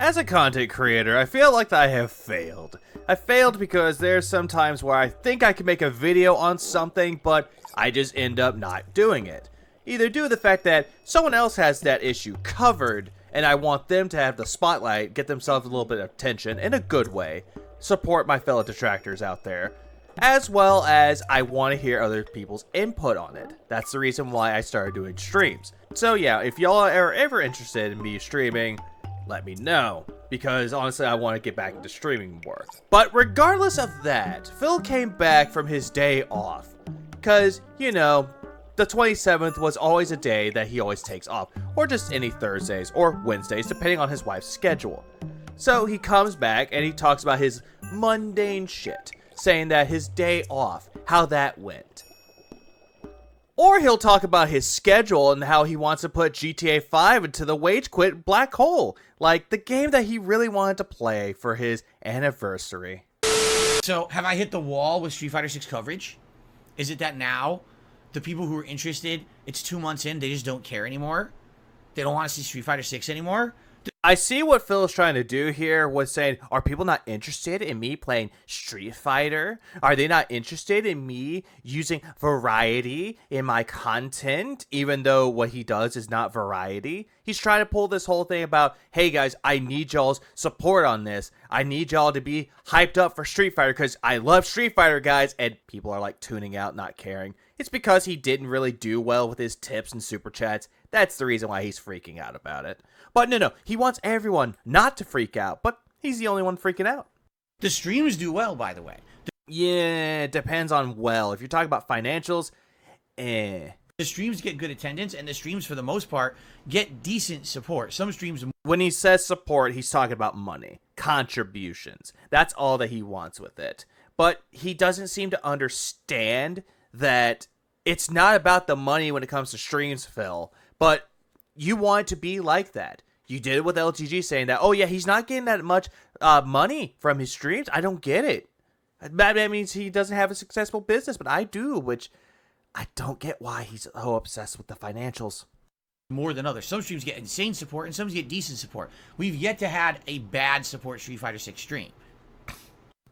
As a content creator, I feel like I have failed. I failed because there's some times where I think I can make a video on something, but I just end up not doing it. Either due to the fact that someone else has that issue covered, and I want them to have the spotlight, get themselves a little bit of attention in a good way, support my fellow detractors out there, as well as I want to hear other people's input on it. That's the reason why I started doing streams. So yeah, if y'all are ever interested in me streaming, let me know, because honestly I want to get back into streaming more. But regardless of that, Phil came back from his day off, because, you know, the 27th was always a day that he always takes off, or just any Thursdays or Wednesdays, depending on his wife's schedule. So he comes back and he talks about his mundane shit, saying that his day off, how that went. Or he'll talk about his schedule and how he wants to put GTA 5 into the wage quit black hole, like the game that he really wanted to play for his anniversary. So, have I hit the wall with Street Fighter 6 coverage? Is it that now, the people who are interested, it's 2 months in, they just don't care anymore? They don't want to see Street Fighter 6 anymore? I see what Phil is trying to do here with saying, are people not interested in me playing Street Fighter? Are they not interested in me using variety in my content, even though what he does is not variety? He's trying to pull this whole thing about, hey guys, I need y'all's support on this. I need y'all to be hyped up for Street Fighter because I love Street Fighter, guys. And people are like tuning out, not caring. It's because he didn't really do well with his tips and super chats. That's the reason why he's freaking out about it. But no, he wants everyone not to freak out, but he's the only one freaking out. The streams do well, by the way. Yeah, it depends on well. If you're talking about financials, The streams get good attendance, and the streams, for the most part, get decent support. Some streams... When he says support, he's talking about money, contributions. That's all that he wants with it. But he doesn't seem to understand that it's not about the money when it comes to streams, Phil, but you want it to be like that. You did it with LGG saying that, oh yeah, he's not getting that much money from his streams. I don't get it. That means he doesn't have a successful business, but I do, which I don't get why he's so obsessed with the financials. More than others. Some streams get insane support, and some get decent support. We've yet to had a bad support Street Fighter 6 stream.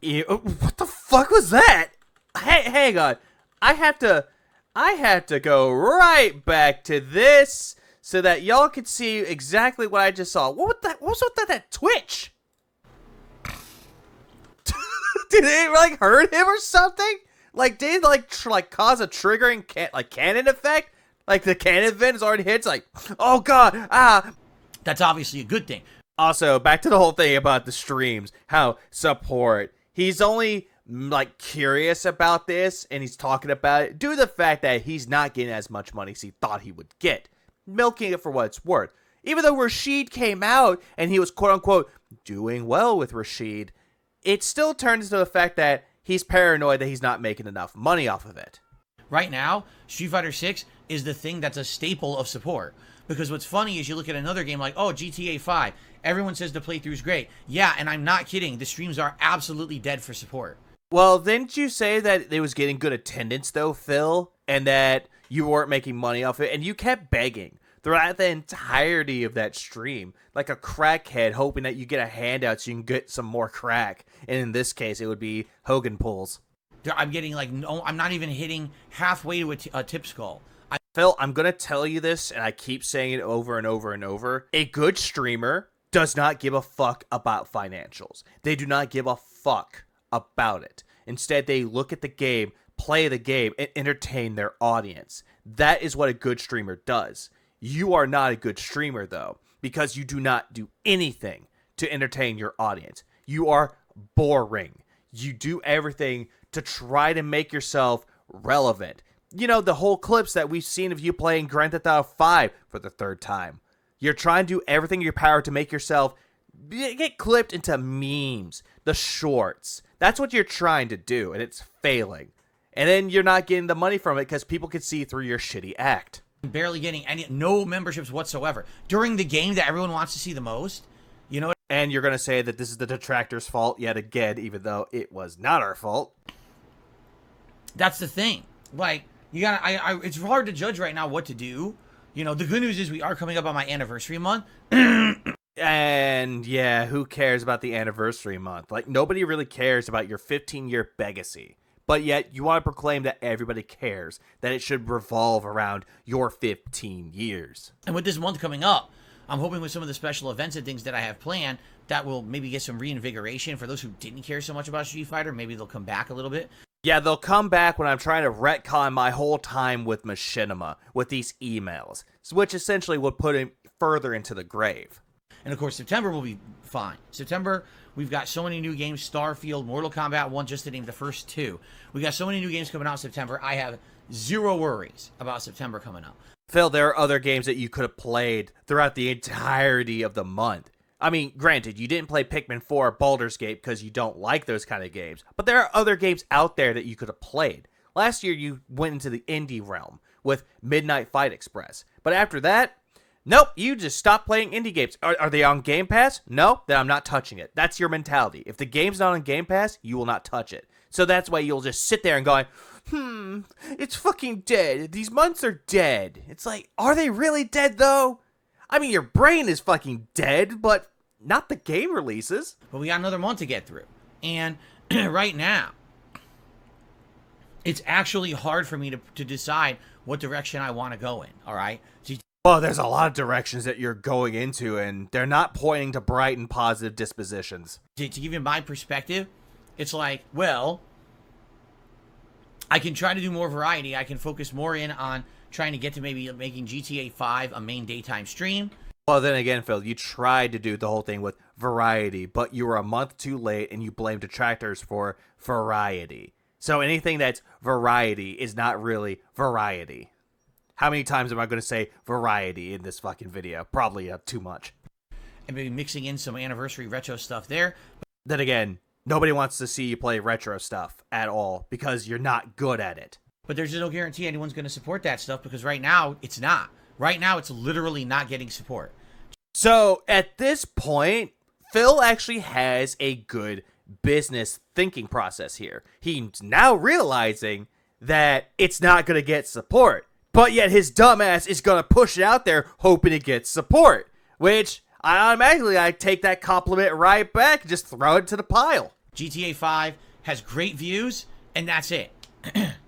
Ew, what the fuck was that? Hey, hang on. I have to go right back to this so that y'all can see exactly what I just saw. What was that twitch? Did it like hurt him or something? Like did it like cause a triggering cannon effect? Like the cannon vent is already hit. It's like, oh god, ah. That's obviously a good thing. Also, back to the whole thing about the streams, how support. He's only like curious about this, and he's talking about it due to the fact that he's not getting as much money as he thought he would get, milking it for what it's worth. Even though Rashid came out and he was quote unquote doing well with Rashid, it still turns to the fact that he's paranoid that he's not making enough money off of it. Right now, Street Fighter 6 is the thing that's a staple of support. Because what's funny is you look at another game like, oh, GTA 5. Everyone says the playthrough's great. Yeah, and I'm not kidding. The streams are absolutely dead for support. Well, didn't you say that it was getting good attendance, though, Phil? And that you weren't making money off it? And you kept begging throughout the entirety of that stream, like a crackhead hoping that you get a handout so you can get some more crack. And in this case, it would be Hogan pulls. I'm getting like, no, I'm not even hitting halfway to a tip skull. Phil, I'm going to tell you this, and I keep saying it over and over and over. A good streamer does not give a fuck about financials. They do not give a fuck about it. Instead, they look at the game, play the game, and entertain their audience. That is what a good streamer does. You are not a good streamer, though, because you do not do anything to entertain your audience. You are boring. You do everything to try to make yourself relevant. You know, the whole clips that we've seen of you playing Grand Theft Auto 5 for the third time. You're trying to do everything in your power to make yourself get clipped into memes, the shorts. That's what you're trying to do, and it's failing. And then you're not getting the money from it because people can see through your shitty act. Barely getting no memberships whatsoever. During the game that everyone wants to see the most, you know. And you're going to say that this is the detractors' fault yet again, even though it was not our fault. That's the thing. Like, you gotta, it's hard to judge right now what to do. You know, the good news is we are coming up on my anniversary month. And yeah, who cares about the anniversary month? Like, nobody really cares about your 15-year legacy. But yet, you want to proclaim that everybody cares, that it should revolve around your 15 years. And with this month coming up, I'm hoping with some of the special events and things that I have planned, that will maybe get some reinvigoration for those who didn't care so much about Street Fighter. Maybe they'll come back a little bit. Yeah, they'll come back when I'm trying to retcon my whole time with Machinima, with these emails, which essentially would put him further into the grave. And of course, September will be fine. September, we've got so many new games. Starfield, Mortal Kombat 1, just to name the first two. We got so many new games coming out in September. I have zero worries about September coming up. Phil, there are other games that you could have played throughout the entirety of the month. I mean, granted, you didn't play Pikmin 4 or Baldur's Gate because you don't like those kind of games, but there are other games out there that you could have played. Last year, you went into the indie realm with Midnight Fight Express, but after that, nope, you just stopped playing indie games. Are they on Game Pass? No, then I'm not touching it. That's your mentality. If the game's not on Game Pass, you will not touch it. So that's why you'll just sit there and go, it's fucking dead. These months are dead. It's like, are they really dead, though? I mean, your brain is fucking dead, but not the game releases. But we got another month to get through. And right now, it's actually hard for me to decide what direction I want to go in, all right? Well, there's a lot of directions that you're going into, and they're not pointing to bright and positive dispositions. To give you my perspective, it's like, well, I can try to do more variety. I can focus more in on trying to get to maybe making GTA 5 a main daytime stream. Well, then again, Phil, you tried to do the whole thing with variety, but you were a month too late, and you blamed detractors for variety. So anything that's variety is not really variety. How many times am I going to say variety in this fucking video? Probably too much. And maybe mixing in some anniversary retro stuff there. Then again, nobody wants to see you play retro stuff at all because you're not good at it. But there's no guarantee anyone's going to support that stuff because right now, it's not. Right now, it's literally not getting support. So, at this point, Phil actually has a good business thinking process here. He's now realizing that it's not going to get support, but yet his dumbass is going to push it out there hoping it gets support, which I take that compliment right back and just throw it to the pile. GTA 5 has great views, and that's it.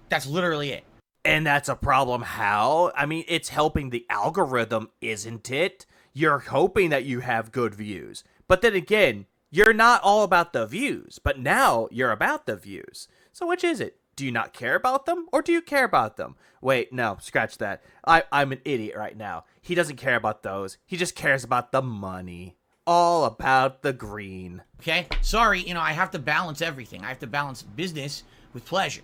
That's literally it. And that's a problem. How? I mean, it's helping the algorithm, isn't it? You're hoping that you have good views. But then again, you're not all about the views. But now you're about the views. So which is it? Do you not care about them? Or do you care about them? Wait, no, scratch that. I'm an idiot right now. He doesn't care about those. He just cares about the money. All about the green. Okay? Sorry, I have to balance everything. I have to balance business with pleasure.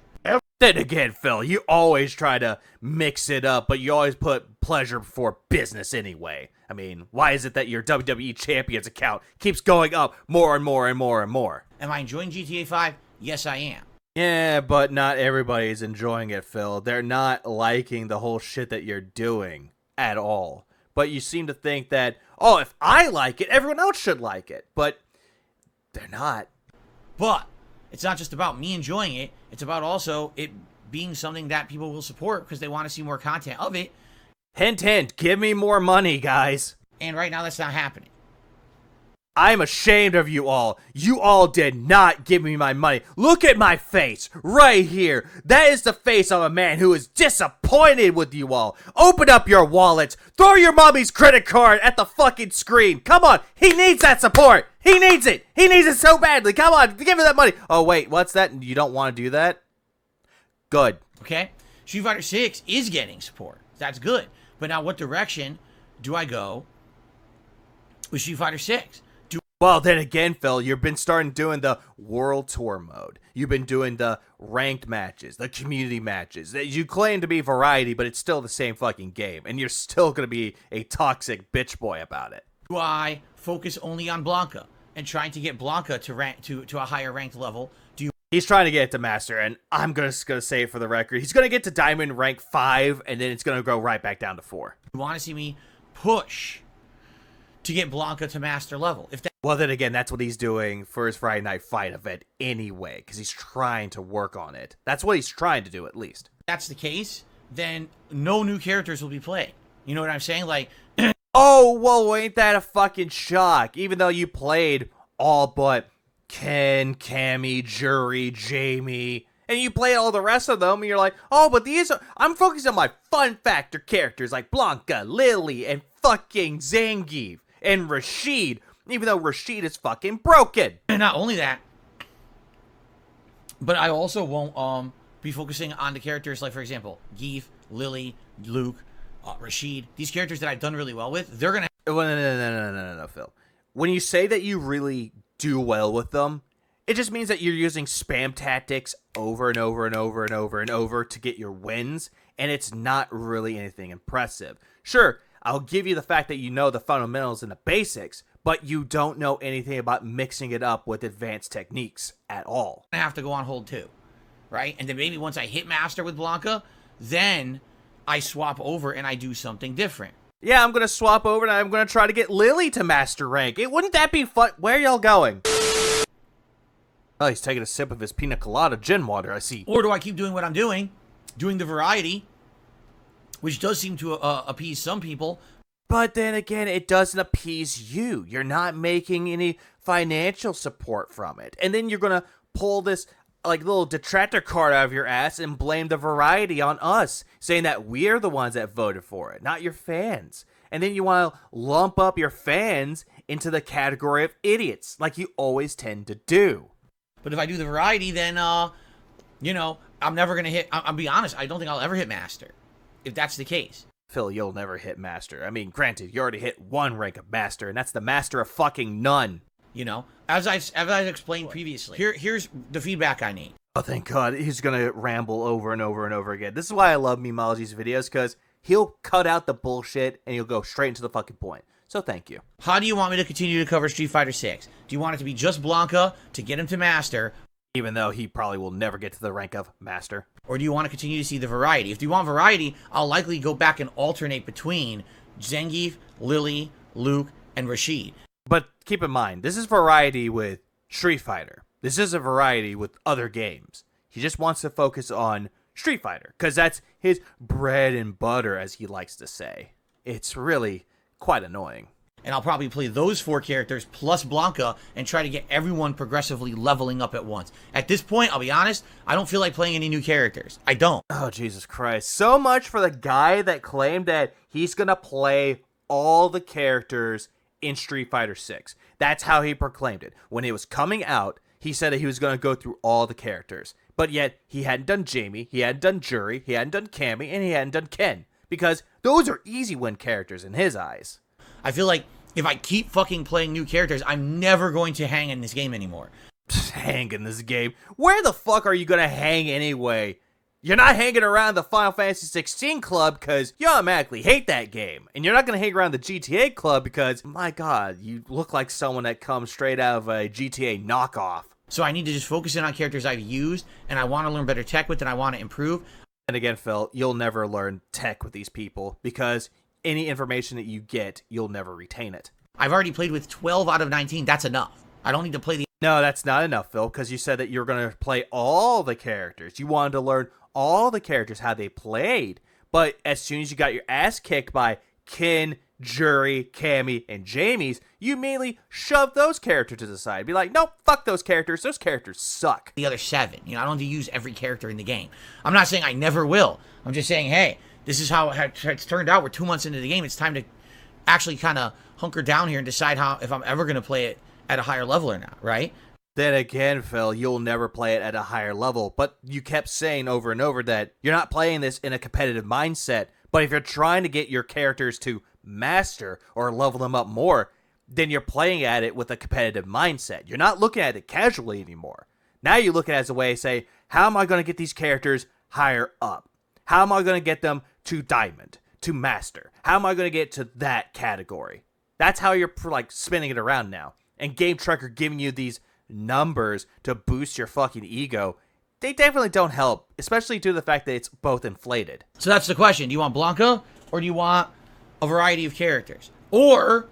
Then again, Phil, you always try to mix it up, but you always put pleasure before business anyway. I mean, why is it that your WWE Champions account keeps going up more and more and more and more? Am I enjoying GTA 5? Yes, I am. Yeah, but not everybody is enjoying it, Phil. They're not liking the whole shit that you're doing at all. But you seem to think that, oh, if I like it, everyone else should like it. But they're not. But it's not just about me enjoying it. It's about also it being something that people will support because they want to see more content of it. Hint, hint, give me more money, guys. And right now, that's not happening. I'm ashamed of you all. You all did not give me my money. Look at my face right here. That is the face of a man who is disappointed with you all. Open up your wallets. Throw your mommy's credit card at the fucking screen. Come on. He needs that support. He needs it. He needs it so badly. Come on. Give me that money. Oh, wait. What's that? You don't want to do that? Good. Okay. Street Fighter 6 is getting support. That's good. But now what direction do I go with Street Fighter 6? Well, then again, Phil, you've been starting doing the World Tour mode. You've been doing the ranked matches, the community matches. You claim to be variety, but it's still the same fucking game. And you're still going to be a toxic bitch boy about it. Do I focus only on Blanca and trying to get Blanca to rank to a higher ranked level? He's trying to get it to Master, and I'm just going to say it for the record. He's going to get to Diamond rank 5, and then it's going to go right back down to 4. You want to see me push to get Blanca to Master level? Well, then again, that's what he's doing for his Friday Night Fight event anyway, because he's trying to work on it. That's what he's trying to do, at least. If that's the case, then no new characters will be played. You know what I'm saying? Like, Oh, well, ain't that a fucking shock? Even though you played all but Ken, Cammy, Jury, Jamie, and you played all the rest of them, and you're like, oh, but I'm focused on my fun factor characters like Blanca, Lily, and fucking Zangief, and Rashid, even though Rashid is fucking broken. And not only that, but I also won't be focusing on the characters like, for example, Geef, Lily, Luke, Rashid. These characters that I've done really well with, they're gonna. No, Phil. When you say that you really do well with them, it just means that you're using spam tactics over and over and over and over and over to get your wins, and it's not really anything impressive. Sure, I'll give you the fact that you know the fundamentals and the basics, but you don't know anything about mixing it up with advanced techniques at all. I have to go on hold too, right? And then maybe once I hit master with Blanca, then I swap over and I do something different. Yeah, I'm gonna swap over and I'm gonna try to get Lily to master rank. Wouldn't that be fun? Where are y'all going? Oh, he's taking a sip of his pina colada gin water, I see. Or do I keep doing what I'm doing the variety, which does seem to appease some people. But then again, it doesn't appease you. You're not making any financial support from it. And then you're gonna pull this like little detractor card out of your ass and blame the variety on us, saying that we're the ones that voted for it, not your fans. And then you want to lump up your fans into the category of idiots, like you always tend to do. But if I do the variety, then, you know, I'm never going to hit, I'll be honest, I don't think I'll ever hit master, if that's the case. Phil, you'll never hit master. I mean, granted, you already hit one rank of master, and that's the master of fucking none. You know, as I explained previously, here's the feedback I need. Oh, thank God. He's going to ramble over and over and over again. This is why I love Memology's videos, because he'll cut out the bullshit and he'll go straight into the fucking point. So thank you. How do you want me to continue to cover Street Fighter 6? Do you want it to be just Blanca to get him to master? Even though he probably will never get to the rank of master. Or do you want to continue to see the variety? If you want variety, I'll likely go back and alternate between Zangief, Lily, Luke, and Rashid. But keep in mind, this is variety with Street Fighter. This is a variety with other games. He just wants to focus on Street Fighter, because that's his bread and butter, as he likes to say. It's really quite annoying. And I'll probably play those 4 characters plus Blanca and try to get everyone progressively leveling up at once. At this point, I'll be honest, I don't feel like playing any new characters. I don't. Oh, Jesus Christ. So much for the guy that claimed that he's going to play all the characters in Street Fighter 6. That's how he proclaimed it. When it was coming out, he said that he was going to go through all the characters. But yet, he hadn't done Jamie, he hadn't done Jury, he hadn't done Cammy, and he hadn't done Ken. Because those are easy win characters in his eyes. I feel like if I keep fucking playing new characters, I'm never going to hang in this game anymore. Hang in this game? Where the fuck are you going to hang anyway? You're not hanging around the Final Fantasy 16 club because you automatically hate that game. And you're not going to hang around the GTA club because, my God, you look like someone that comes straight out of a GTA knockoff. So I need to just focus in on characters I've used, and I want to learn better tech with, and I want to improve. And again, Phil, you'll never learn tech with these people because any information that you get, you'll never retain it. I've already played with 12 out of 19. That's enough. I don't need to play the... No, that's not enough, Phil, because you said that you're going to play all the characters. You wanted to learn all the characters, how they played. But as soon as you got your ass kicked by Ken, Jury, Cammy, and Jamie's, you immediately shoved those characters to the side. Be like, nope, fuck those characters. Those characters suck. The other 7. You know, I don't need to use every character in the game. I'm not saying I never will. I'm just saying, hey, this is how it's turned out. We're 2 months into the game. It's time to actually kind of hunker down here and decide if I'm ever going to play it at a higher level or not, right? Then again, Phil, you'll never play it at a higher level. But you kept saying over and over that you're not playing this in a competitive mindset. But if you're trying to get your characters to master or level them up more, then you're playing at it with a competitive mindset. You're not looking at it casually anymore. Now you look at it as a way to say, how am I going to get these characters higher up? How am I going to get them to diamond, to master? How am I going to get to that category? That's how you're like spinning it around now. And Game Tracker giving you these numbers to boost your fucking ego, they definitely don't help, especially due to the fact that it's both inflated. So that's the question. Do you want Blanca or do you want a variety of characters? Or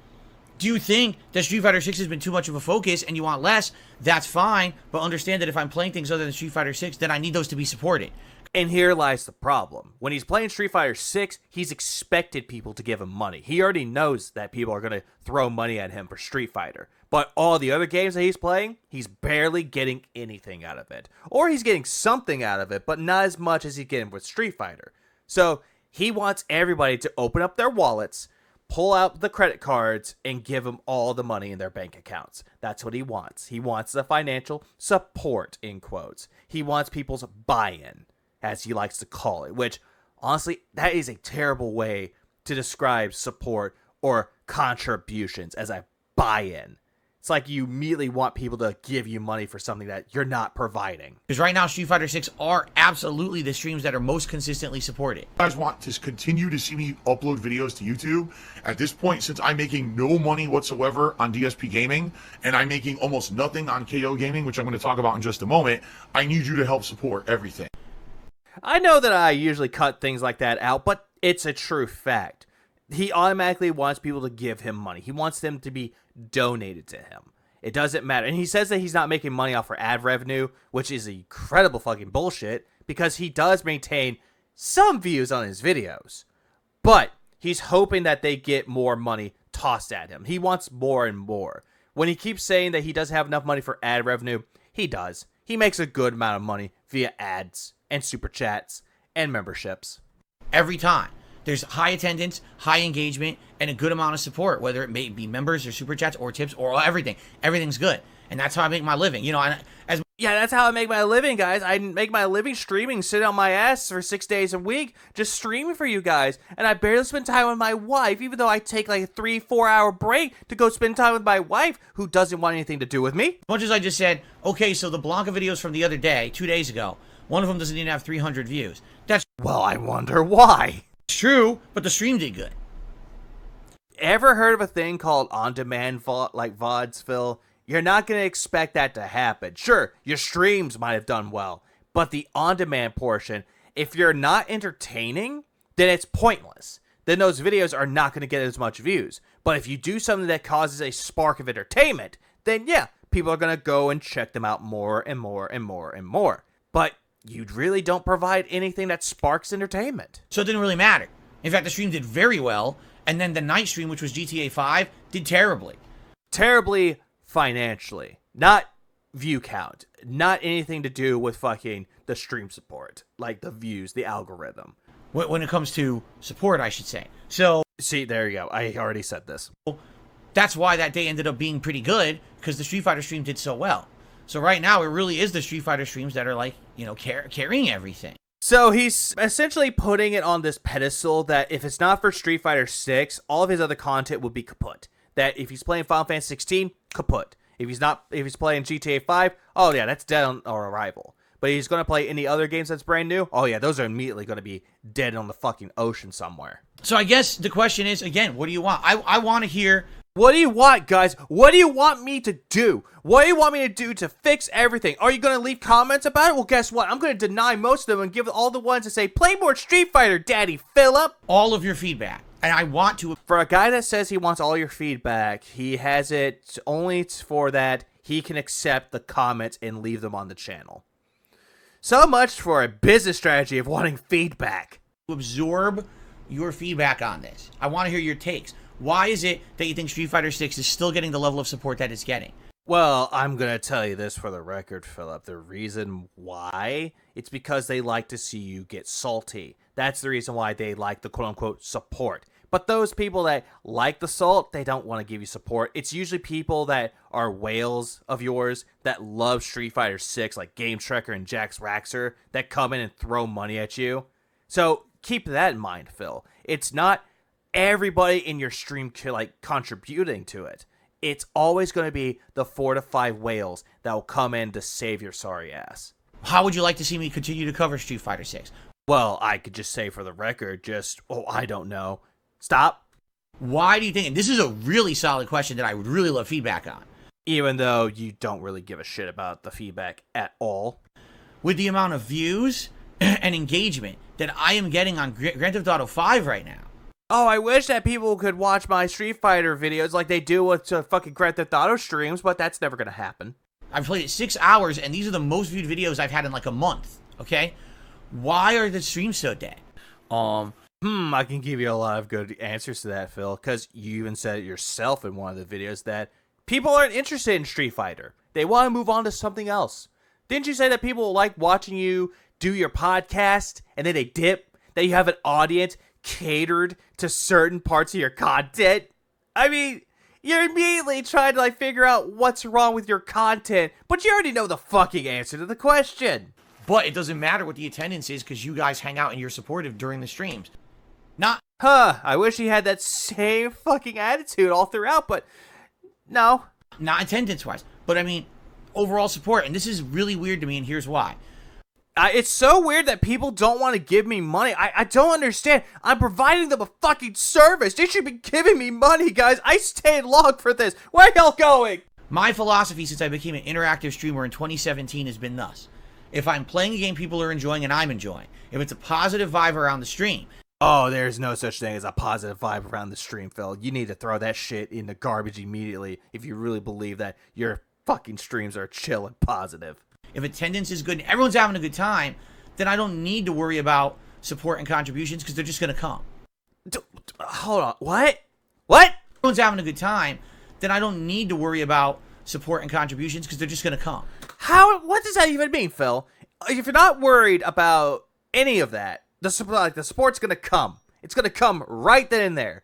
do you think that Street Fighter 6 has been too much of a focus and you want less? That's fine, but understand that if I'm playing things other than Street Fighter 6, then I need those to be supported. And here lies the problem. When he's playing Street Fighter 6, he's expected people to give him money. He already knows that people are going to throw money at him for Street Fighter. But all the other games that he's playing, he's barely getting anything out of it. Or he's getting something out of it, but not as much as he's getting with Street Fighter. So he wants everybody to open up their wallets, pull out the credit cards, and give him all the money in their bank accounts. That's what he wants. He wants the financial support, in quotes. He wants people's buy-in, as he likes to call it, which, honestly, that is a terrible way to describe support or contributions as a buy-in. It's like you immediately want people to give you money for something that you're not providing. Because right now, Street Fighter 6 are absolutely the streams that are most consistently supported. You guys want to continue to see me upload videos to YouTube. At this point, since I'm making no money whatsoever on DSP Gaming, and I'm making almost nothing on KO Gaming, which I'm going to talk about in just a moment, I need you to help support everything. I know that I usually cut things like that out, but it's a true fact. He automatically wants people to give him money. He wants them to be donated to him. It doesn't matter. And he says that he's not making money off for ad revenue, which is incredible fucking bullshit, because he does maintain some views on his videos. But he's hoping that they get more money tossed at him. He wants more and more. When he keeps saying that he doesn't have enough money for ad revenue, he does. He makes a good amount of money via ads and super chats and memberships. Every time. There's high attendance, high engagement, and a good amount of support, whether it may be members or super chats or tips or everything. Everything's good. And that's how I make my living. You know, that's how I make my living, guys. I make my living streaming, sitting on my ass for 6 days a week, just streaming for you guys. And I barely spend time with my wife, even though I take like a 3-4 hour break to go spend time with my wife, who doesn't want anything to do with me. As much as I just said, okay, so the Blanca videos from the other day, 2 days ago, one of them doesn't even have 300 views. Well, I wonder why. True, but the stream did good. Ever heard of a thing called on-demand VODs, Phil? You're not going to expect that to happen. Sure, your streams might have done well, but the on-demand portion, if you're not entertaining, then it's pointless. Then those videos are not going to get as much views. But if you do something that causes a spark of entertainment, then yeah, people are going to go and check them out more and more and more and more. But you really don't provide anything that sparks entertainment. So it didn't really matter. In fact, the stream did very well, and then the night stream, which was GTA 5, did terribly. Terribly financially. Not view count. Not anything to do with fucking the stream support. Like the views, the algorithm. When it comes to support, I should say. So, see, there you go. I already said this. That's why that day ended up being pretty good, because the Street Fighter stream did so well. So right now, it really is the Street Fighter streams that are like, you know, carrying everything. So he's essentially putting it on this pedestal that if it's not for Street Fighter 6, all of his other content would be kaput. That if he's playing Final Fantasy 16, kaput. If he's playing GTA 5, oh yeah, that's dead on arrival. But he's going to play any other games that's brand new, oh yeah, those are immediately going to be dead on the fucking ocean somewhere. So I guess the question is, again, what do you want? I want to hear... What do you want, guys? What do you want me to do? What do you want me to do to fix everything? Are you going to leave comments about it? Well, guess what? I'm going to deny most of them and give all the ones that say, play more Street Fighter, Daddy Phillip. All of your feedback. And I want to... For a guy that says he wants all your feedback, he has it only for that he can accept the comments and leave them on the channel. So much for a business strategy of wanting feedback. Absorb your feedback on this. I want to hear your takes. Why is it that you think Street Fighter 6 is still getting the level of support that it's getting? Well, I'm going to tell you this for the record, Philip. The reason why, it's because they like to see you get salty. That's the reason why they like the quote-unquote support. But those people that like the salt, they don't want to give you support. It's usually people that are whales of yours that love Street Fighter 6, like Game Trekker and Jax Raxer, that come in and throw money at you. So keep that in mind, Phil. It's not everybody in your stream like contributing to it. It's always going to be the 4 to 5 whales that will come in to save your sorry ass. How would you like to see me continue to cover Street Fighter 6? Well, I could just say for the record, I don't know. Stop. Why do you think, and this is a really solid question that I would really love feedback on. Even though you don't really give a shit about the feedback at all. With the amount of views and engagement that I am getting on Grand Theft Auto 5 right now. Oh, I wish that people could watch my Street Fighter videos like they do with fucking Grand Theft Auto streams, but that's never going to happen. I've played it 6 hours, and these are the most viewed videos I've had in like a month, okay? Why are the streams so dead? I can give you a lot of good answers to that, Phil, because you even said it yourself in one of the videos that people aren't interested in Street Fighter. They want to move on to something else. Didn't you say that people like watching you do your podcast and then they dip? That you have an audience catered to certain parts of your content? I mean, you're immediately trying to figure out what's wrong with your content, but you already know the fucking answer to the question. But it doesn't matter what the attendance is because you guys hang out and you're supportive during the streams. I wish he had that same fucking attitude all throughout, but no. Not attendance-wise, but I mean, overall support. And this is really weird to me, and here's why. It's so weird that people don't want to give me money. I don't understand. I'm providing them a fucking service. They should be giving me money, guys. I stayed long for this. Where y'all going? My philosophy since I became an interactive streamer in 2017 has been thus. If I'm playing a game people are enjoying and I'm enjoying, if it's a positive vibe around the stream. Oh, there's no such thing as a positive vibe around the stream, Phil. You need to throw that shit in the garbage immediately if you really believe that your fucking streams are chill and positive. If attendance is good and everyone's having a good time, then I don't need to worry about support and contributions because they're just going to come. Hold on. What? What? If everyone's having a good time, then I don't need to worry about support and contributions because they're just going to come. What does that even mean, Phil? If you're not worried about any of that, the support's gonna come. It's gonna come right then and there.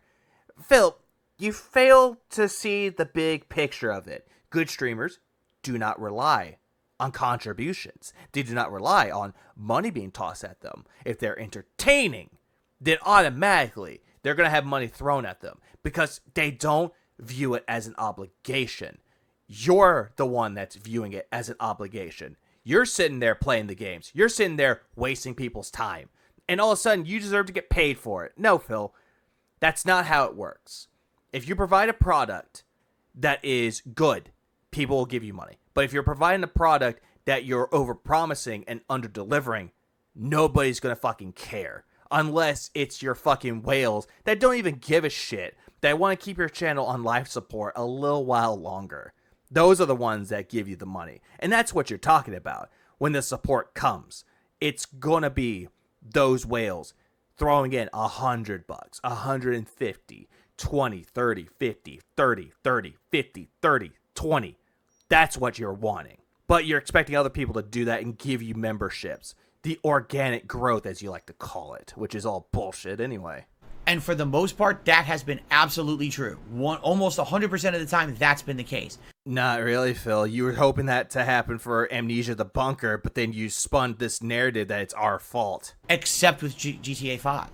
Phil, you fail to see the big picture of it. Good streamers do not rely on contributions. They do not rely on money being tossed at them. If they're entertaining, then automatically they're gonna have money thrown at them because they don't view it as an obligation. You're the one that's viewing it as an obligation. You're sitting there playing the games. You're sitting there wasting people's time. And all of a sudden, you deserve to get paid for it. No, Phil. That's not how it works. If you provide a product that is good, people will give you money. But if you're providing a product that you're overpromising and under-delivering, nobody's going to fucking care. Unless it's your fucking whales that don't even give a shit. That want to keep your channel on life support a little while longer. Those are the ones that give you the money. And that's what you're talking about. When the support comes, it's gonna be those whales throwing in $100, 150, 20, 30, 50, 30, 30, 50, 30, 20. That's what you're wanting. But you're expecting other people to do that and give you memberships. The organic growth, as you like to call it, which is all bullshit anyway. And for the most part, that has been absolutely true. Almost 100% of the time, that's been the case. Not really, Phil. You were hoping that to happen for Amnesia the Bunker, but then you spun this narrative that it's our fault. Except with GTA 5.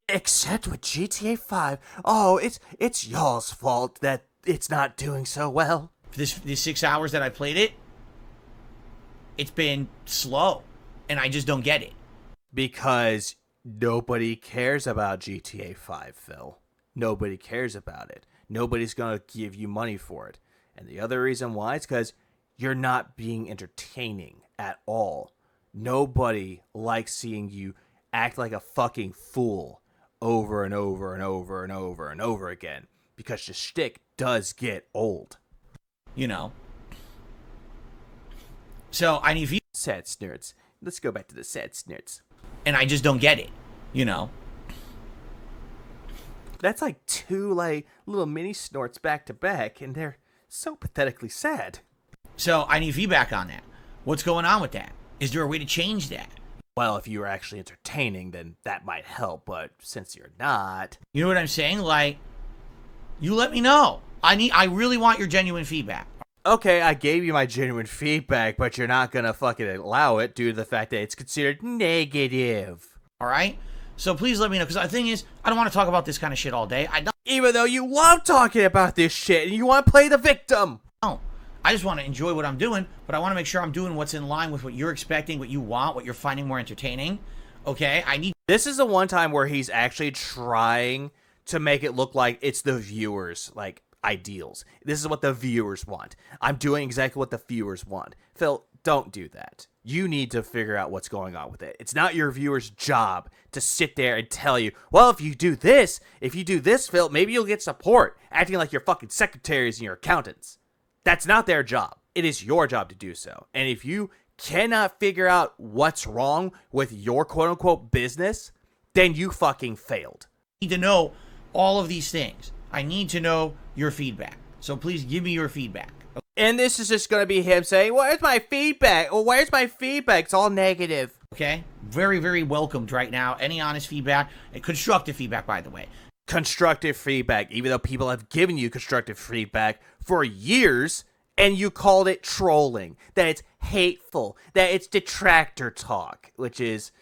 Except with GTA 5? Oh, it's y'all's fault that it's not doing so well. For these 6 hours that I played it, it's been slow. And I just don't get it. Because nobody cares about GTA 5, Phil. Nobody cares about it. Nobody's going to give you money for it. And the other reason why is because you're not being entertaining at all. Nobody likes seeing you act like a fucking fool over and over and over and over and over again. Because the shtick does get old. You know. So, I need... Sad snerds. Let's go back to the sad snerds. And I just don't get it. You know. That's like two little mini snorts back to back, and they're so pathetically sad. So I need feedback on that. What's going on with that? Is there a way to change that? Well, if you were actually entertaining, then that might help, but since you're not... You know what I'm saying? Like, you let me know. I really want your genuine feedback. Okay, I gave you my genuine feedback, but you're not gonna fucking allow it due to the fact that it's considered negative. Alright? So please let me know, because the thing is, I don't want to talk about this kind of shit all day. Even though you love talking about this shit, and you want to play the victim! No. I just want to enjoy what I'm doing, but I want to make sure I'm doing what's in line with what you're expecting, what you want, what you're finding more entertaining. Okay? This is the one time where he's actually trying to make it look like it's the viewers, ideals. This is what the viewers want. I'm doing exactly what the viewers want. Phil, don't do that. You need to figure out what's going on with it. It's not your viewers' job to sit there and tell you, well, if you do this, Phil, maybe you'll get support, acting like your fucking secretaries and your accountants. That's not their job. It is your job to do so. And if you cannot figure out what's wrong with your quote-unquote business, then you fucking failed. I need to know all of these things. I need to know your feedback. So please give me your feedback. And this is just going to be him saying, where's my feedback? Well, where's my feedback? It's all negative. Okay? Very, very welcomed right now. Any honest feedback, and constructive feedback, by the way. Constructive feedback, even though people have given you constructive feedback for years, and you called it trolling, that it's hateful, that it's detractor talk, which is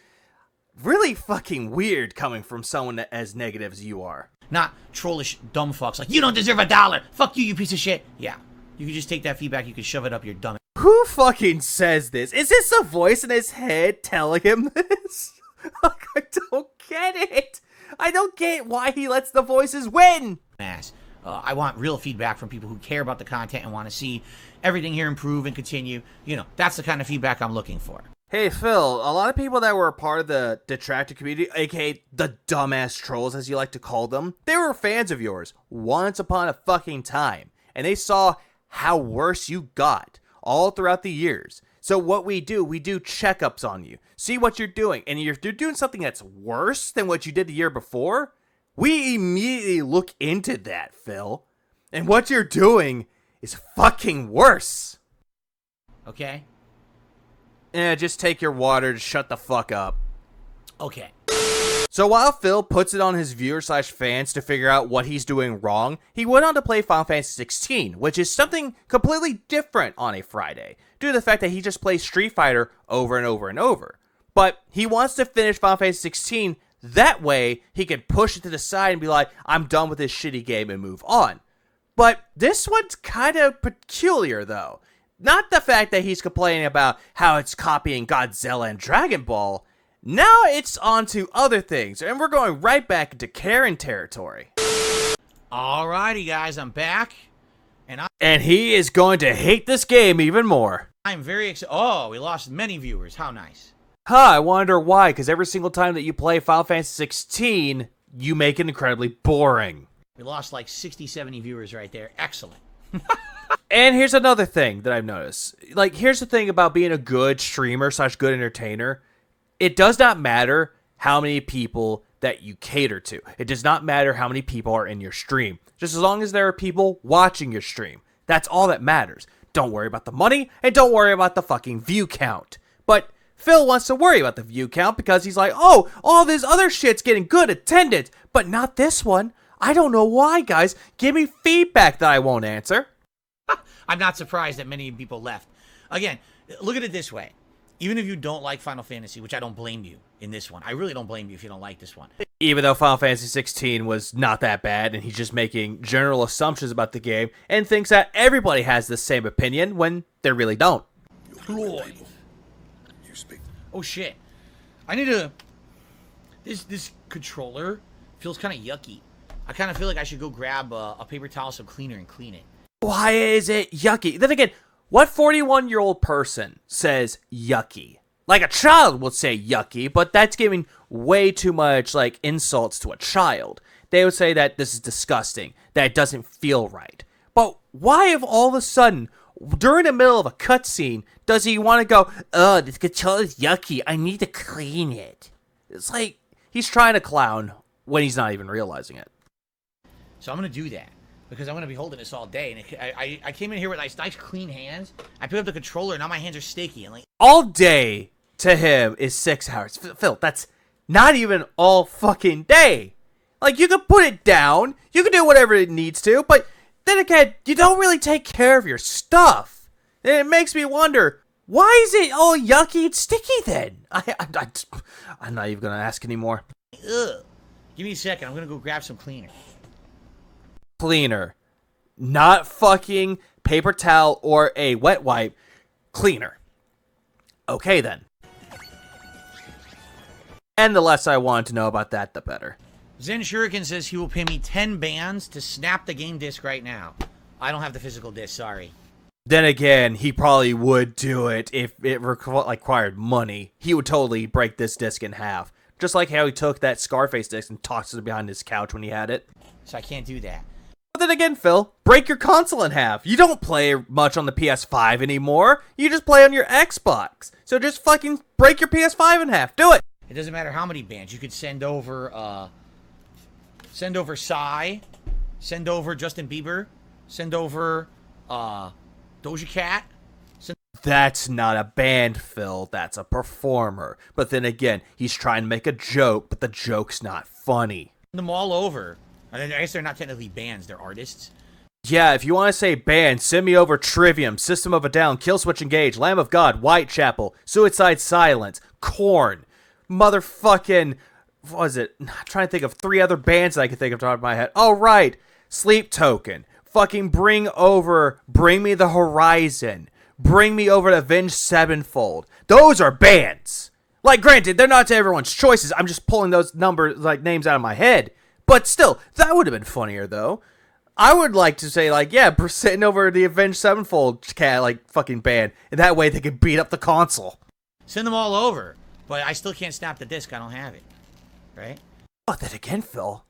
really fucking weird coming from someone as negative as you are. Not trollish dumb fucks like, you don't deserve $1. Fuck you, you piece of shit. Yeah. You can just take that feedback, you can shove it up your dumb. Who fucking says this? Is this a voice in his head telling him this? I don't get it. I don't get why he lets the voices win. I want real feedback from people who care about the content and want to see everything here improve and continue. You know, that's the kind of feedback I'm looking for. Hey, Phil, a lot of people that were a part of the detractor community, aka the dumbass trolls as you like to call them, they were fans of yours once upon a fucking time. And they saw how worse you got all throughout the years. So what we do checkups on you, see what you're doing. And if you're doing something that's worse than what you did the year before, we immediately look into that, Phil. And what you're doing is fucking worse. Okay? Just take your water to shut the fuck up. Okay. So while Phil puts it on his viewers/fans to figure out what he's doing wrong, he went on to play Final Fantasy 16, which is something completely different on a Friday, due to the fact that he just plays Street Fighter over and over and over. But he wants to finish Final Fantasy 16, that way he can push it to the side and be like, I'm done with this shitty game and move on. But this one's kind of peculiar though. Not the fact that he's complaining about how it's copying Godzilla and Dragon Ball. Now it's on to other things, and we're going right back into Karen territory. Alrighty, guys, I'm back. And he is going to hate this game even more. I'm very excited. Oh, we lost many viewers. How nice. I wonder why, because every single time that you play Final Fantasy 16, you make it incredibly boring. We lost like 60, 70 viewers right there. Excellent. And here's another thing that I've noticed. Like, here's the thing about being a good streamer/good entertainer. It does not matter how many people that you cater to. It does not matter how many people are in your stream. Just as long as there are people watching your stream. That's all that matters. Don't worry about the money, and don't worry about the fucking view count. But Phil wants to worry about the view count because he's like, oh, all this other shit's getting good attendance, but not this one. I don't know why, guys. Give me feedback that I won't answer. I'm not surprised that many people left. Again, look at it this way. Even if you don't like Final Fantasy, which I don't blame you in this one. I really don't blame you if you don't like this one. Even though Final Fantasy 16 was not that bad, and he's just making general assumptions about the game, and thinks that everybody has the same opinion when they really don't. Oh shit. I need to... This controller feels kind of yucky. I kind of feel like I should go grab a paper towel, some cleaner, and clean it. Why is it yucky? Then again, what 41-year-old person says yucky? Like, a child would say yucky, but that's giving way too much, like, insults to a child. They would say that this is disgusting, that it doesn't feel right. But why if all of a sudden, during the middle of a cutscene, does he want to go, oh, this controller is yucky, I need to clean it? It's like, he's trying to clown when he's not even realizing it. So I'm going to do that. Because I'm going to be holding this all day. And I came in here with nice clean hands. I picked up the controller, and now my hands are sticky. And like, all day to him is 6 hours. Phil, that's not even all fucking day. Like, you can put it down. You can do whatever it needs to. But then again, you don't really take care of your stuff. And it makes me wonder, why is it all yucky and sticky then? I'm not even going to ask anymore. Ugh. Give me a second. I'm going to go grab some cleaner. Cleaner, not fucking paper towel or a wet wipe. Cleaner. Okay then. And the less I want to know about that, the better. Zen Shuriken says he will pay me 10 bands to snap the game disc right now. I don't have the physical disc, sorry. Then again, he probably would do it if it required money. He would totally break this disc in half. Just like how he took that Scarface disc and tossed it behind his couch when he had it. So I can't do that. But then again, Phil, break your console in half. You don't play much on the PS5 anymore. You just play on your Xbox. So just fucking break your PS5 in half. Do it. It doesn't matter how many bands. You could send over Psy, send over Justin Bieber, send over Doja Cat. That's not a band, Phil. That's a performer. But then again, he's trying to make a joke, but the joke's not funny. Send them all over. I guess they're not technically bands, they're artists. Yeah, if you want to say band, send me over Trivium, System of a Down, Killswitch Engage, Lamb of God, Whitechapel, Suicide Silence, Korn, motherfucking, what was it? I'm trying to think of 3 other bands that I can think of off the top of my head. Oh, right. Sleep Token. Fucking Bring Me the Horizon. Bring me over to Avenged Sevenfold. Those are bands. Like, granted, they're not to everyone's choices. I'm just pulling those names out of my head. But still, that would have been funnier, though. I would like to say, like, yeah, sitting over the Avenged Sevenfold fucking band. And that way they could beat up the console. Send them all over. But I still can't snap the disc. I don't have it. Right? But then again, Phil,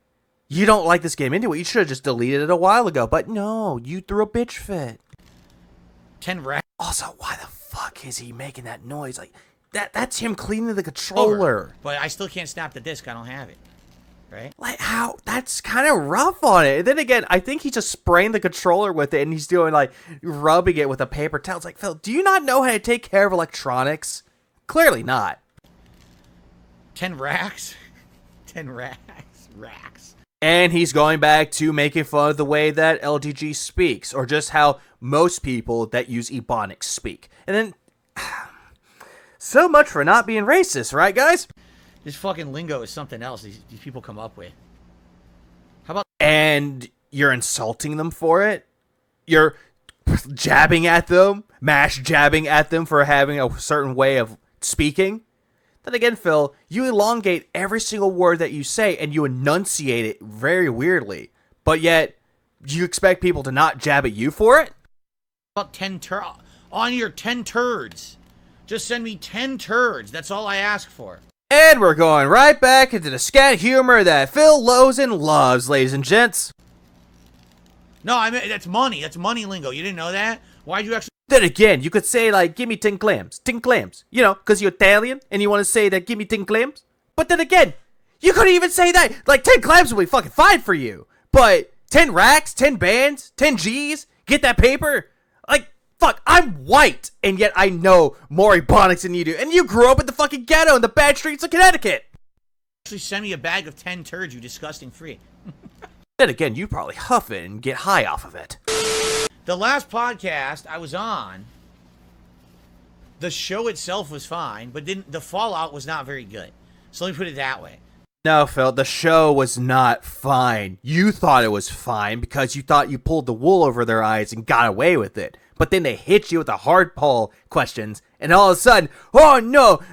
you don't like this game anyway. You should have just deleted it a while ago. But no, you threw a bitch fit. 10 racks. Also, why the fuck is he making that noise? Like, that's him cleaning the controller. But I still can't snap the disc. I don't have it. Right? Like, how? That's kind of rough on it. And then again, I think he's just spraying the controller with it, and he's doing, like, rubbing it with a paper towel. It's like, Phil, do you not know how to take care of electronics? Clearly not. 10 racks? 10 racks. Racks. And he's going back to making fun of the way that LGG speaks, or just how most people that use Ebonics speak. And then, so much for not being racist, right, guys? This fucking lingo is something else these people come up with. How about... And you're insulting them for it? You're jabbing at them? Mash jabbing at them for having a certain way of speaking? Then again, Phil, you elongate every single word that you say, and you enunciate it very weirdly. But yet, you expect people to not jab at you for it? About 10 on your 10 turds. Just send me 10 turds. That's all I ask for. And we're going right back into the scat humor that Phil Lozen loves, ladies and gents. No, I mean, that's money. That's money lingo. You didn't know that? Why'd you actually... Then again, you could say, like, give me 10 clams. 10 clams. You know, because you're Italian, and you want to say that, give me 10 clams. But then again, you couldn't even say that. Like, 10 clams would be fucking fine for you. But 10 racks, 10 bands, 10 G's, get that paper? Like, fuck, I'm white, and yet I know more Ebonics than you do. And you grew up in the fucking ghetto in the bad streets of Connecticut. Actually send me a bag of 10 turds, you disgusting freak. Then again, you probably huff it and get high off of it. The last podcast I was on, the show itself was fine, but the fallout was not very good. So let me put it that way. No, Phil, the show was not fine. You thought it was fine because you thought you pulled the wool over their eyes and got away with it. But then they hit you with the hard poll questions, and all of a sudden, oh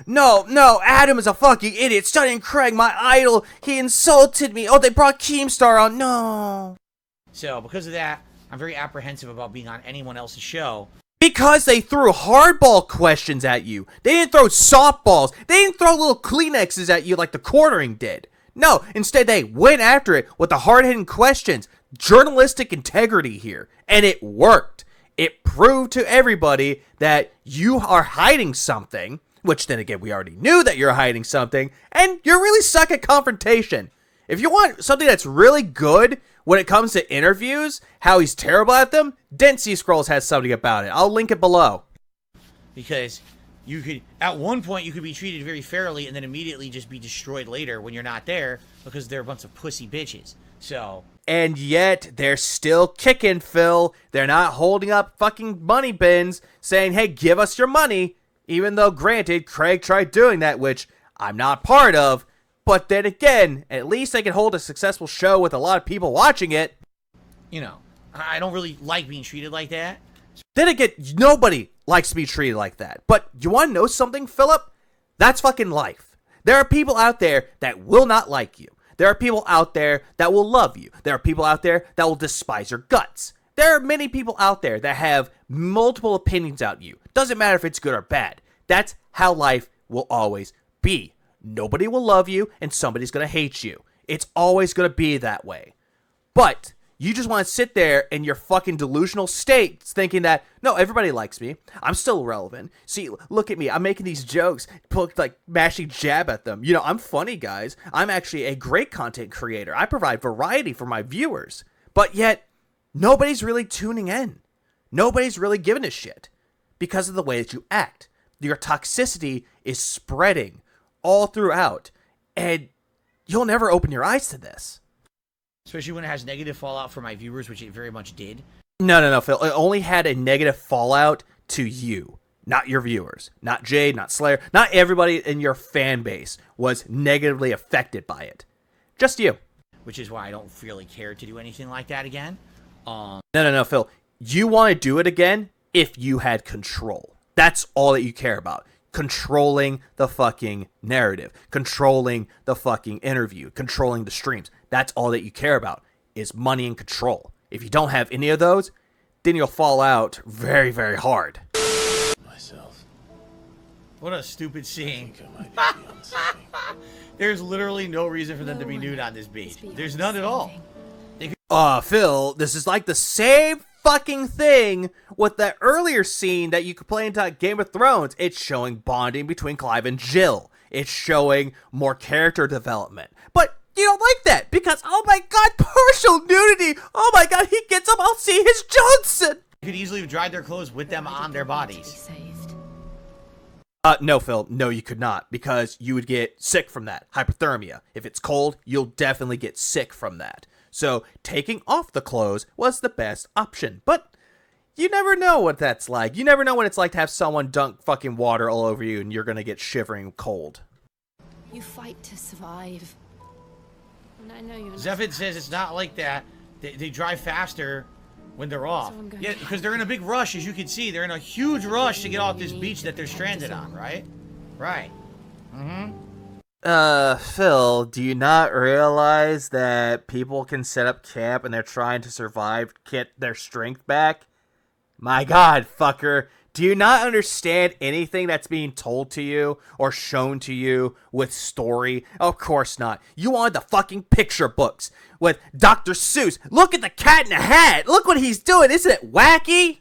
no, Adam is a fucking idiot. Studying Craig, my idol, he insulted me. Oh, they brought Keemstar on. No. So because of that, I'm very apprehensive about being on anyone else's show. Because they threw hardball questions at you. They didn't throw softballs. They didn't throw little Kleenexes at you like the quartering did. No, instead they went after it with the hard-hitting questions. Journalistic integrity here. And it worked. It proved to everybody that you are hiding something, which then again, we already knew that you're hiding something, and you're really suck at confrontation. If you want something that's really good when it comes to interviews, how he's terrible at them, Dent Seas has something about it. I'll link it below. Because you could, at one point, you could be treated very fairly and then immediately just be destroyed later when you're not there because they're a bunch of pussy bitches. So... And yet, they're still kicking, Phil. They're not holding up fucking money bins saying, hey, give us your money. Even though, granted, Craig tried doing that, which I'm not part of. But then again, at least they can hold a successful show with a lot of people watching it. You know, I don't really like being treated like that. Then again, nobody likes to be treated like that. But you want to know something, Philip? That's fucking life. There are people out there that will not like you. There are people out there that will love you. There are people out there that will despise your guts. There are many people out there that have multiple opinions about you. Doesn't matter if it's good or bad. That's how life will always be. Nobody will love you, and somebody's going to hate you. It's always going to be that way. But You just want to sit there in your fucking delusional state thinking that, no, everybody likes me. I'm still relevant. See, look at me. I'm making these jokes, mashing jab at them. You know, I'm funny, guys. I'm actually a great content creator. I provide variety for my viewers. But yet, nobody's really tuning in. Nobody's really giving a shit because of the way that you act. Your toxicity is spreading all throughout, and you'll never open your eyes to this. Especially when it has negative fallout for my viewers, which it very much did. No, Phil. It only had a negative fallout to you, not your viewers. Not Jade, not Slayer. Not everybody in your fan base was negatively affected by it. Just you. Which is why I don't really care to do anything like that again. No, Phil. You want to do it again if you had control. That's all that you care about. Controlling the fucking narrative, controlling the fucking interview, controlling the streams. That's all that you care about is money and control. If you don't have any of those, then you'll fall out very, very hard. Myself. What a stupid scene. I might be on something. There's literally no reason for them to be nude on this beach. There's none at all. Phil, this is like the same fucking thing with that earlier scene that you complained about Game of Thrones. It's showing bonding between Clive and Jill. It's showing more character development. But you don't like that because, oh my god, partial nudity. Oh my god, he gets up, I'll see his Johnson. You could easily have dried their clothes with them on their bodies. No, Phil. No, you could not, because you would get sick from that. Hypothermia. If it's cold, you'll definitely get sick from that. So, taking off the clothes was the best option. But you never know what that's like. You never know what it's like to have someone dunk fucking water all over you and you're gonna get shivering cold. You fight to survive. And I know you're not. Zephyr says it's not like that. They drive faster when they're off. So I'm going Yeah, to- because they're in a big rush, as you can see. They're in a huge rush to get off this beach that they're stranded on, right? Right. Mm-hmm. Phil, do you not realize that people can set up camp and they're trying to survive, get their strength back? My god, fucker. Do you not understand anything that's being told to you or shown to you with story? Of course not. You wanted the fucking picture books with Dr. Seuss. Look at the cat in the hat. Look what he's doing. Isn't it wacky?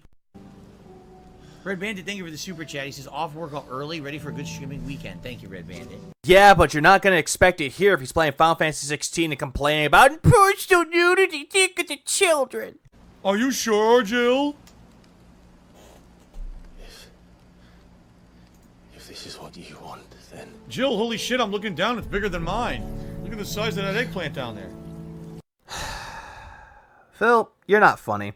Red Bandit, thank you for the super chat. He says, off workout early, ready for a good streaming weekend. Thank you, Red Bandit. Yeah, but you're not going to expect it here if he's playing Final Fantasy 16 and complaining about personal nudity. Think of the children. Are you sure, Jill? If this is what you want, then... Jill, holy shit, I'm looking down. It's bigger than mine. Look at the size of that eggplant down there. Phil, you're not funny.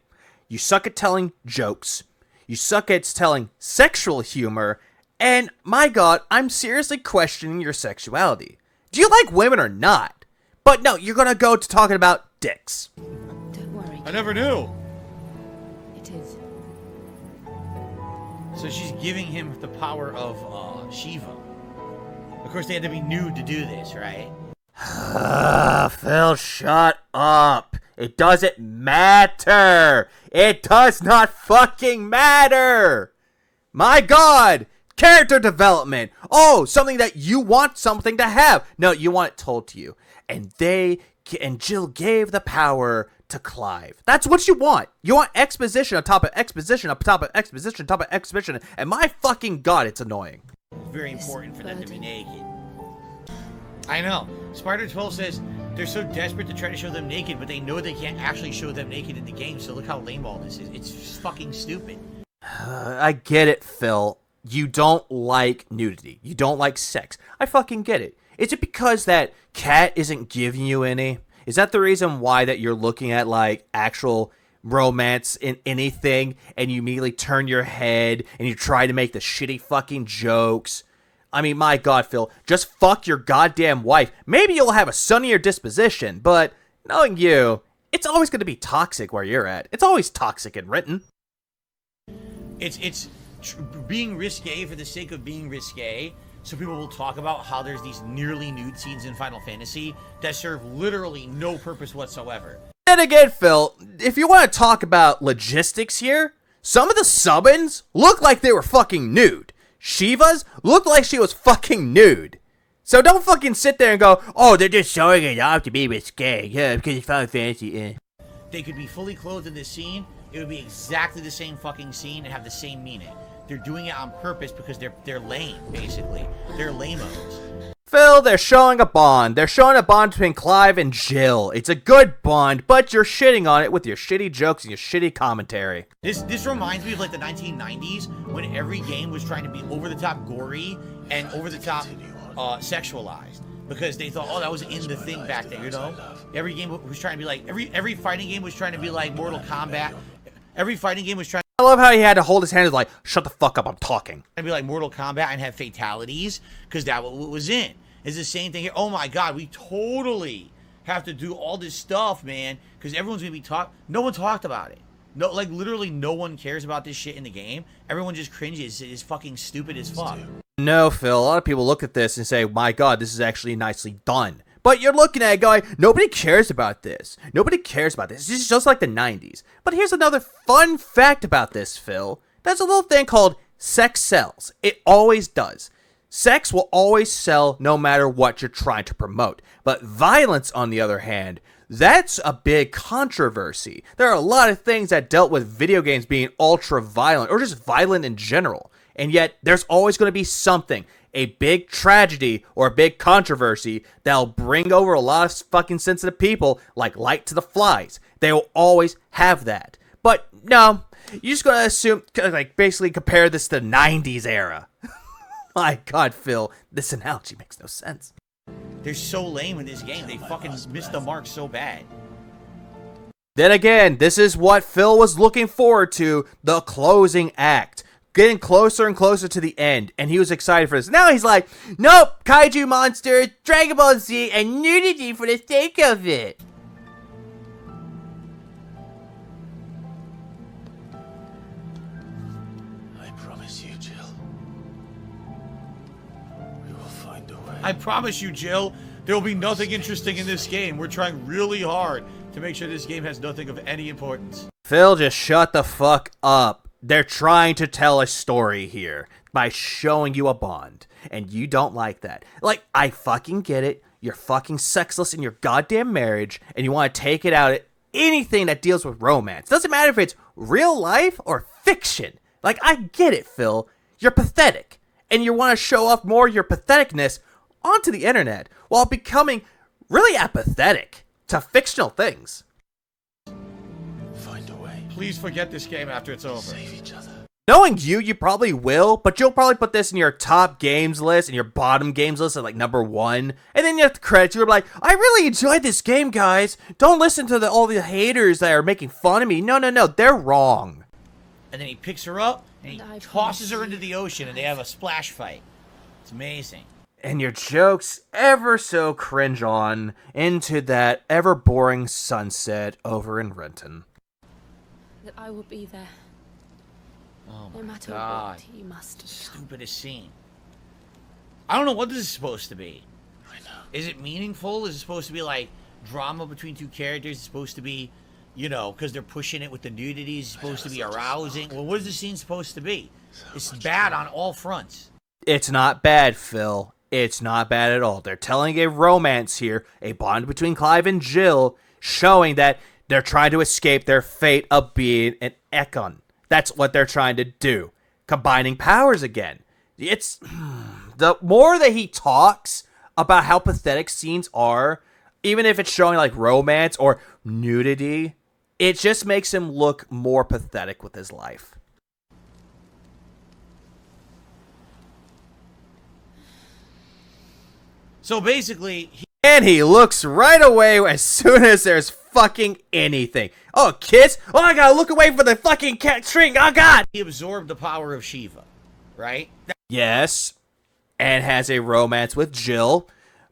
You suck at telling jokes. You suck at telling sexual humor. And, my god, I'm seriously questioning your sexuality. Do you like women or not? But no, you're gonna go to talking about dicks. Don't worry. I never knew. It is. So she's giving him the power of Shiva. Of course, they had to be nude to do this, right? Phil, shut up. It doesn't matter. It does not fucking matter. My god. Character development. Oh, something that you want something to have. No, you want it told to you. And Jill gave the power to Clive. That's what you want. You want exposition on top of exposition on top of exposition on top of exposition. And my fucking god, it's annoying. It's very important for them to be naked. I know. Spider12 says they're so desperate to try to show them naked, but they know they can't actually show them naked in the game, so look how lame all this is. It's just fucking stupid. I get it, Phil. You don't like nudity. You don't like sex. I fucking get it. Is it because that cat isn't giving you any? Is that the reason why that you're looking at, like, actual romance in anything, and you immediately turn your head, and you try to make the shitty fucking jokes? I mean, my god, Phil, just fuck your goddamn wife. Maybe you'll have a sunnier disposition, but knowing you, it's always going to be toxic where you're at. It's always toxic and written. It's being risque for the sake of being risque, so people will talk about how there's these nearly nude scenes in Final Fantasy that serve literally no purpose whatsoever. And again, Phil, if you want to talk about logistics here, some of the summons look like they were fucking nude. Shiva's looked like she was fucking nude. So don't fucking sit there and go, oh, they're just showing it off to be risque. Yeah, because it's Final Fantasy. they could be fully clothed in this scene, it would be exactly the same fucking scene and have the same meaning. They're doing it on purpose because they're lame, basically. They're lame-os. Phil, they're showing a bond. They're showing a bond between Clive and Jill. It's a good bond, but you're shitting on it with your shitty jokes and your shitty commentary. This reminds me of like the 1990s when every game was trying to be over-the-top gory and over-the-top sexualized. Because they thought, oh, that was in the thing back then, you know? Every game was trying to be like, every fighting game was trying to be like Mortal Kombat. Every fighting game was trying I love how he had to hold his hand and like, shut the fuck up, I'm talking. to be like Mortal Kombat and have fatalities, because that what was in. It's the same thing here. Oh my god, we totally have to do all this stuff, man, because everyone's gonna be no one talked about it. No, like literally no one cares about this shit in the game. Everyone just cringes. It's fucking stupid as fuck. No, Phil, a lot of people look at this and say, my god, this is actually nicely done. But you're looking at it going, nobody cares about this. Nobody cares about this. This is just like the 90s. But here's another fun fact about this, Phil. There's a little thing called sex sells. It always does. Sex will always sell no matter what you're trying to promote. But violence, on the other hand, that's a big controversy. There are a lot of things that dealt with video games being ultra violent or just violent in general. And yet, there's always going to be something, a big tragedy or a big controversy that'll bring over a lot of fucking sensitive people, like Light to the Flies. They will always have that. But no, you're just going to assume, like, basically compare this to the 90s era. My god, Phil, this analogy makes no sense. They're so lame in this game. They fucking missed the mark so bad. Then again, this is what Phil was looking forward to, the closing act. Getting closer and closer to the end, and he was excited for this. Now he's like, nope, kaiju monsters, Dragon Ball Z, and nudity for the sake of it. I promise you, Jill. We will find a way. I promise you, Jill, there will be nothing interesting in this game. We're trying really hard to make sure this game has nothing of any importance. Phil, just shut the fuck up. They're trying to tell a story here by showing you a bond, and you don't like that. Like, I fucking get it. You're fucking sexless in your goddamn marriage, and you want to take it out at anything that deals with romance. Doesn't matter if it's real life or fiction. Like, I get it, Phil. You're pathetic, and you want to show off more of your patheticness onto the internet while becoming really apathetic to fictional things. Find a way. Please forget this game after it's over. Save each other. Knowing you probably will, but you'll probably put this in your top games list and your bottom games list at like #1. And then you have to credit you're like, I really enjoyed this game, guys. Don't listen to all the haters that are making fun of me. No, they're wrong. And then he picks her up and he And I tosses her promise into the ocean and they have a splash fight. It's amazing. And your jokes ever so cringe on into that ever boring sunset over in Renton. That I will be there, Oh no my matter god. what you must become. Stupidest scene. I don't know what this is supposed to be. I know. Is it meaningful? Is it supposed to be like drama between two characters? Is it supposed to be, you know, because they're pushing it with the nudity? Is it supposed to be arousing? Well, what is the scene supposed to be? It's bad on all fronts. It's not bad, Phil. It's not bad at all. They're telling a romance here, a bond between Clive and Jill, showing that they're trying to escape their fate of being an Ekon. That's what they're trying to do. Combining powers again. It's the more that he talks about how pathetic scenes are, even if it's showing like romance or nudity, it just makes him look more pathetic with his life. So basically, And he looks right away as soon as there's fucking anything. Oh, kiss? Oh, I gotta look away for the fucking cat string. Oh, God. he absorbed the power of Shiva, right? Yes. And has a romance with Jill.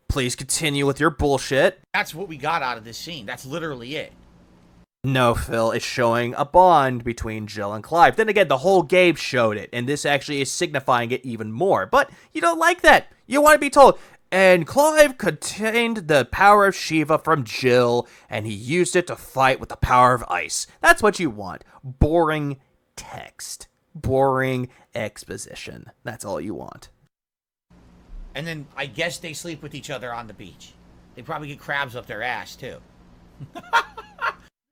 Please continue with your bullshit. That's what we got out of this scene. That's literally it. No, Phil, it's showing a bond between Jill and Clive. Then again, the whole game showed it, and this actually is signifying it even more. But you don't like that. You want to be told, and Clive contained the power of Shiva from Jill, and he used it to fight with the power of ice. That's what you want. Boring text. Boring exposition. That's all you want. And then I guess they sleep with each other on the beach. They probably get crabs up their ass, too.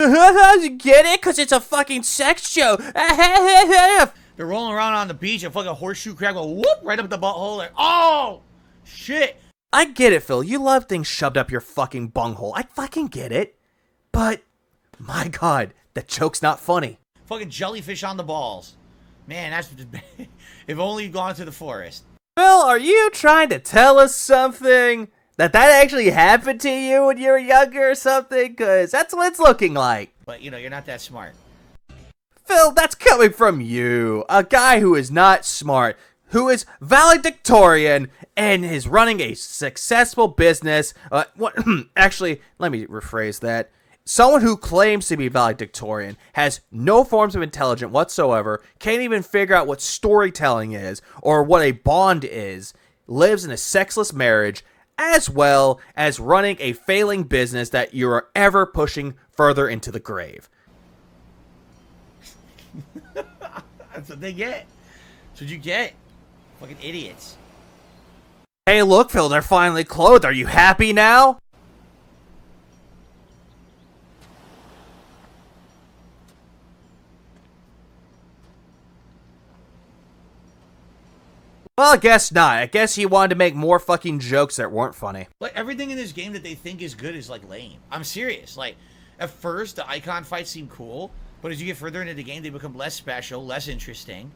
You get it? Because it's a fucking sex show. They're rolling around on the beach and fucking horseshoe crab go whoop right up the butthole. Like, oh, shit. I get it, Phil. You love things shoved up your fucking bunghole. I fucking get it. But, my God, that joke's not funny. Fucking jellyfish on the balls. Man, that's... If only you'd gone to the forest. Phil, are you trying to tell us something? That actually happened to you when you were younger or something? Because that's what it's looking like. But, you know, you're not that smart. Phil, that's coming from you. A guy who is not smart, who is valedictorian, and is running a successful business. Actually, let me rephrase that. Someone who claims to be valedictorian, has no forms of intelligence whatsoever, can't even figure out what storytelling is, or what a bond is, lives in a sexless marriage, as well as running a failing business that you are ever pushing further into the grave. That's what they get. That's what you get. Fucking idiots. Hey, look, Phil, they're finally clothed. Are you happy now? Well, I guess not. I guess he wanted to make more fucking jokes that weren't funny. Like, everything in this game that they think is good is, like, lame. I'm serious. Like, at first, the icon fights seem cool, but as you get further into the game, they become less special, less interesting.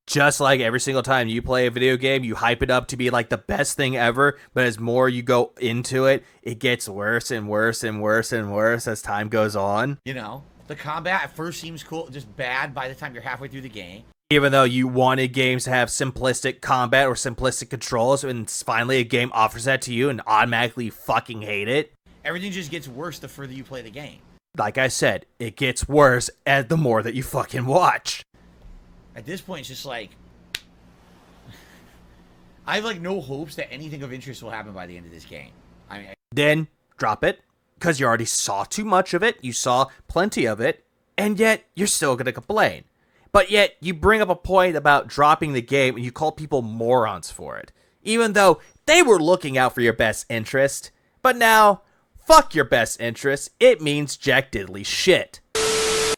Just like every single time you play a video game, you hype it up to be like the best thing ever, but as more you go into it, it gets worse and worse and worse and worse as time goes on. You know, the combat at first seems cool, just bad by the time you're halfway through the game. Even though you wanted games to have simplistic combat or simplistic controls, and finally a game offers that to you and automatically fucking hate it. Everything just gets worse the further you play the game. Like I said, it gets worse the more that you fucking watch. At this point, it's just like... I have, like, no hopes that anything of interest will happen by the end of this game. I mean... Then, drop it, because you already saw too much of it, you saw plenty of it, and yet, you're still gonna complain. But yet, you bring up a point about dropping the game, and you call people morons for it. Even though they were looking out for your best interest. But now, fuck your best interest, it means jack diddly shit.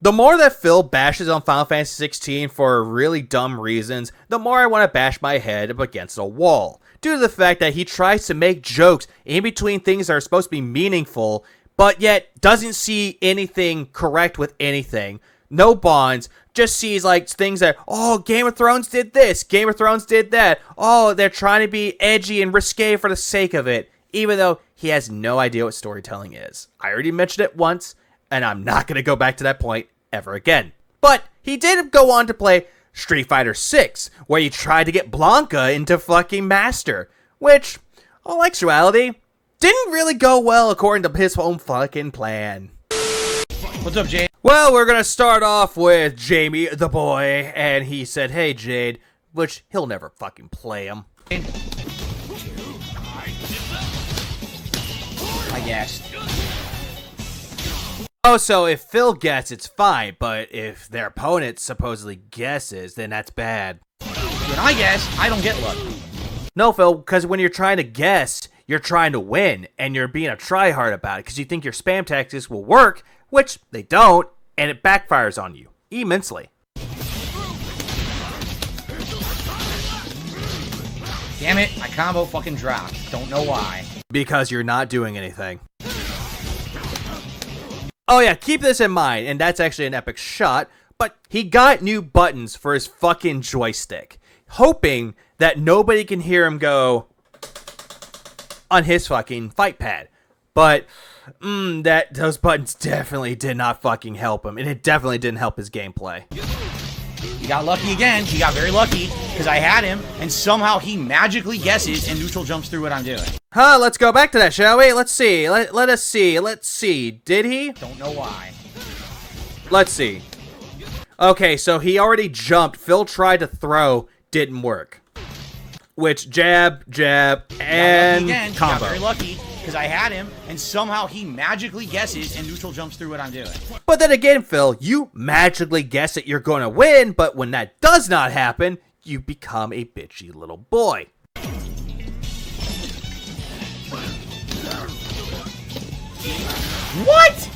The more that Phil bashes on Final Fantasy 16 for really dumb reasons, the more I want to bash my head up against a wall. Due to the fact that he tries to make jokes in between things that are supposed to be meaningful, but yet doesn't see anything correct with anything. No bonds, just sees like things that, oh, Game of Thrones did this, Game of Thrones did that. Oh, they're trying to be edgy and risque for the sake of it, even though he has no idea what storytelling is. I already mentioned it once, and I'm not going to go back to that point ever again. But he did go on to play Street Fighter 6, where he tried to get Blanca into fucking Master, which, all actuality, didn't really go well according to his own fucking plan. What's up, Jade? Well, we're gonna start off with Jamie the boy, and he said, hey, Jade, which he'll never fucking play him. I guessed. Oh, so if Phil gets, it's fine, but if their opponent supposedly guesses, then that's bad. When I guess, I don't get lucky. No, Phil, because when you're trying to guess, you're trying to win, and you're being a tryhard about it, because you think your spam tactics will work, which they don't, and it backfires on you, immensely. Damn it, my combo fucking dropped. Don't know why. Because you're not doing anything. Oh yeah, keep this in mind, and that's actually an epic shot, but he got new buttons for his fucking joystick, hoping that nobody can hear him go on his fucking fight pad. But those buttons definitely did not fucking help him, and it definitely didn't help his gameplay. He got lucky again. He got very lucky because I had him, and somehow he magically guesses and neutral jumps through what I'm doing. Huh, let's go back to that, shall we? Let's see. Let us see. Let's see. Did he? Don't know why. Let's see. Okay, so he already jumped. Phil tried to throw, didn't work. Which jab, and again, combo. He got very lucky because I had him, and somehow he magically guesses and neutral jumps through what I'm doing. But then again, Phil, you magically guess that you're going to win, but when that does not happen, you become a bitchy little boy. What?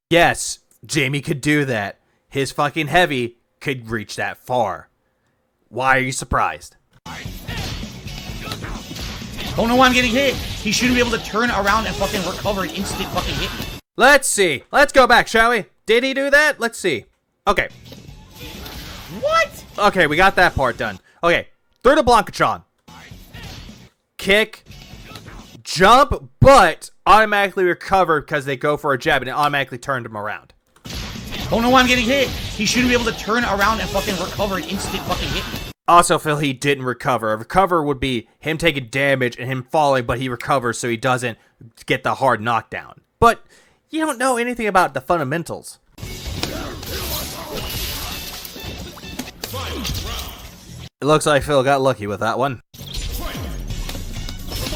Yes, Jamie could do that. His fucking heavy could reach that far. Why are you surprised? Don't know why I'm getting hit. He shouldn't be able to turn around and fucking recover an instant fucking hit me. Let's see. Let's go back, shall we? Did he do that? Let's see. Okay. What? Okay, we got that part done. Okay, through the Blancatron. Kick. Jump, but automatically recover because they go for a jab and it automatically turned him around. Don't know why I'm getting hit. He shouldn't be able to turn around and fucking recover an instant fucking hit me. Also, Phil, he didn't recover. A recover would be him taking damage and him falling, but he recovers so he doesn't get the hard knockdown. But you don't know anything about the fundamentals. It looks like Phil got lucky with that one.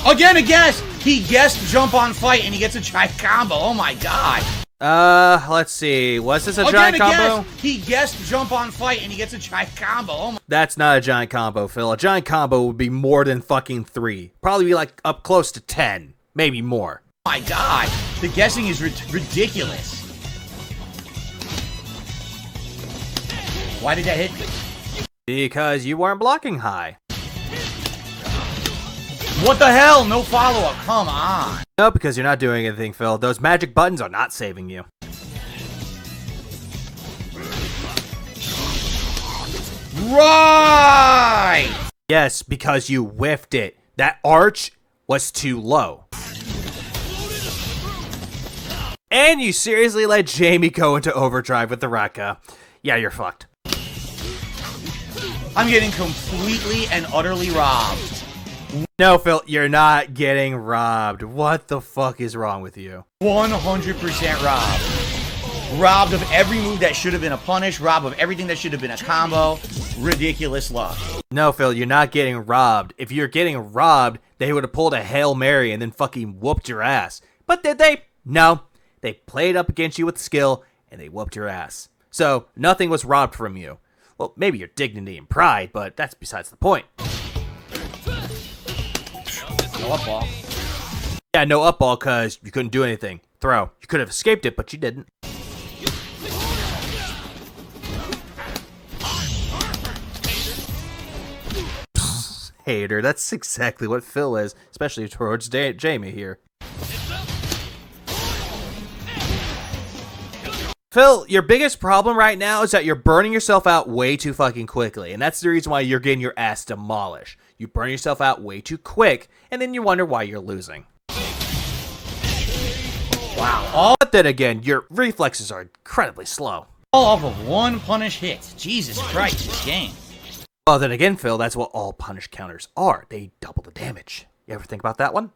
Again, a guess! He guessed jump on fight and he gets a giant combo. Oh my god. Let's see. Was this a giant combo? Guess. He guessed jump on fight and he gets a giant combo. Oh my. That's not a giant combo, Phil. A giant combo would be more than fucking 3. Probably be like up close to 10. Maybe more. Oh my god. The guessing is ridiculous. Why did that hit me? Because you weren't blocking high. What the hell? No follow-up. Come on. No, because you're not doing anything, Phil. Those magic buttons are not saving you. Right! Yes, because you whiffed it. That arch was too low. And you seriously let Jamie go into overdrive with the Raka. Yeah, you're fucked. I'm getting completely and utterly robbed. No, Phil, you're not getting robbed. What the fuck is wrong with you? 100% robbed. Robbed of every move that should have been a punish. Robbed of everything that should have been a combo. Ridiculous luck. No, Phil, you're not getting robbed. If you're getting robbed, they would have pulled a Hail Mary and then fucking whooped your ass. But did they? No. They played up against you with skill, and they whooped your ass. So, nothing was robbed from you. Well, maybe your dignity and pride, but that's besides the point. No up ball. Yeah, no up ball because you couldn't do anything. Throw. You could have escaped it, but you didn't. Hater. That's exactly what Phil is, especially towards Jamie here. Phil, your biggest problem right now is that you're burning yourself out way too fucking quickly, and that's the reason why you're getting your ass demolished. You burn yourself out way too quick, and then you wonder why you're losing. Wow. But then again, your reflexes are incredibly slow. All off of one punish hit. Jesus Christ, this game. Well, then again, Phil, that's what all punish counters are. They double the damage. You ever think about that one?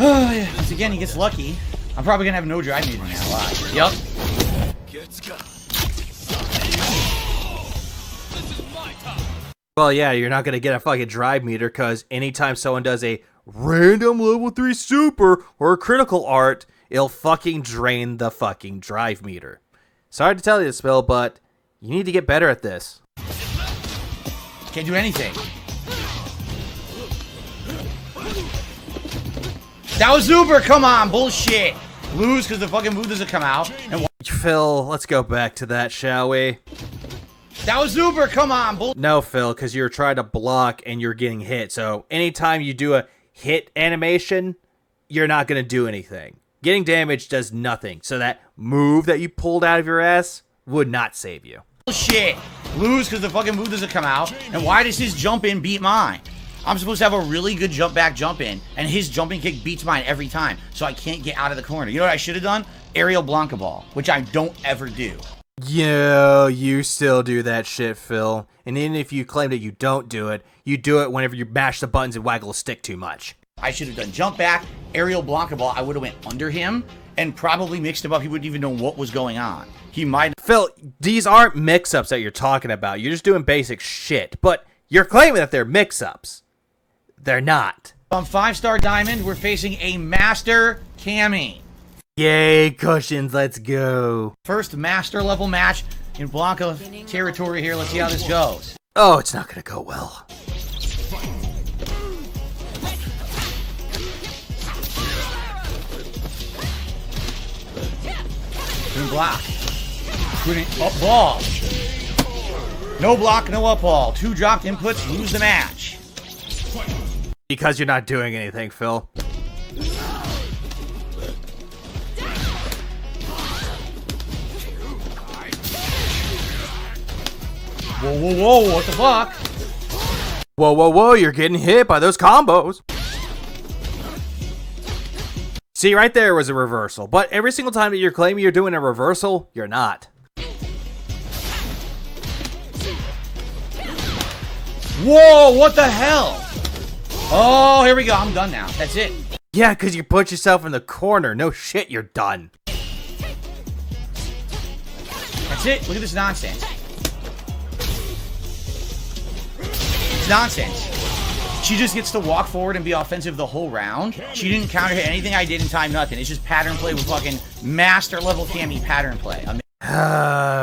Oh, yeah. Once again, he gets lucky. I'm probably gonna have no drive meter now. Watch. Yup. Well, yeah, you're not gonna get a fucking drive meter because anytime someone does a random level 3 super or a critical art, it'll fucking drain the fucking drive meter. Sorry to tell you this, Phil, but you need to get better at this. Can't do anything. That was super. Come on, bullshit. Lose because the fucking move doesn't come out. And Phil, let's go back to that, shall we? that was super. Come on, bull. No, Phil, because you're trying to block and you're getting hit. So anytime you do a hit animation, you're not going to do anything. Getting damage does nothing. So that move that you pulled out of your ass would not save you. Bullshit. Lose because the fucking move doesn't come out. And why does his jump in beat mine? I'm supposed to have a really good jump back jump in, and his jumping kick beats mine every time, so I can't get out of the corner. You know what I should have done? Aerial Blanca Ball, which I don't ever do. Yeah, you still do that shit, Phil. And even if you claim that you don't do it, you do it whenever you mash the buttons and waggle a stick too much. I should have done jump back, aerial Blanca Ball. I would have went under him and probably mixed him up. He wouldn't even know what was going on. He might. Phil, these aren't mix-ups that you're talking about. You're just doing basic shit. But you're claiming that they're mix-ups. They're not. On 5-star diamond, we're facing a master Cammy. Yay, cushions, let's go. First master level match. in Blanca territory here. Let's see how this goes. Oh, it's not gonna go well. Doing block. Doing up ball. No block, no up ball. 2 dropped inputs, lose the match. Because you're not doing anything, Phil. Whoa, whoa, whoa, what the fuck? Whoa, whoa, whoa, you're getting hit by those combos. See, right there was a reversal. But every single time that you're claiming you're doing a reversal, you're not. Whoa, what the hell? Oh, here we go. I'm done now. That's it. Yeah, because you put yourself in the corner. No shit, you're done. That's it. Look at this nonsense. It's nonsense. She just gets to walk forward and be offensive the whole round. She didn't counter hit anything I did in time, nothing. It's just pattern play with fucking master level Cammy pattern play.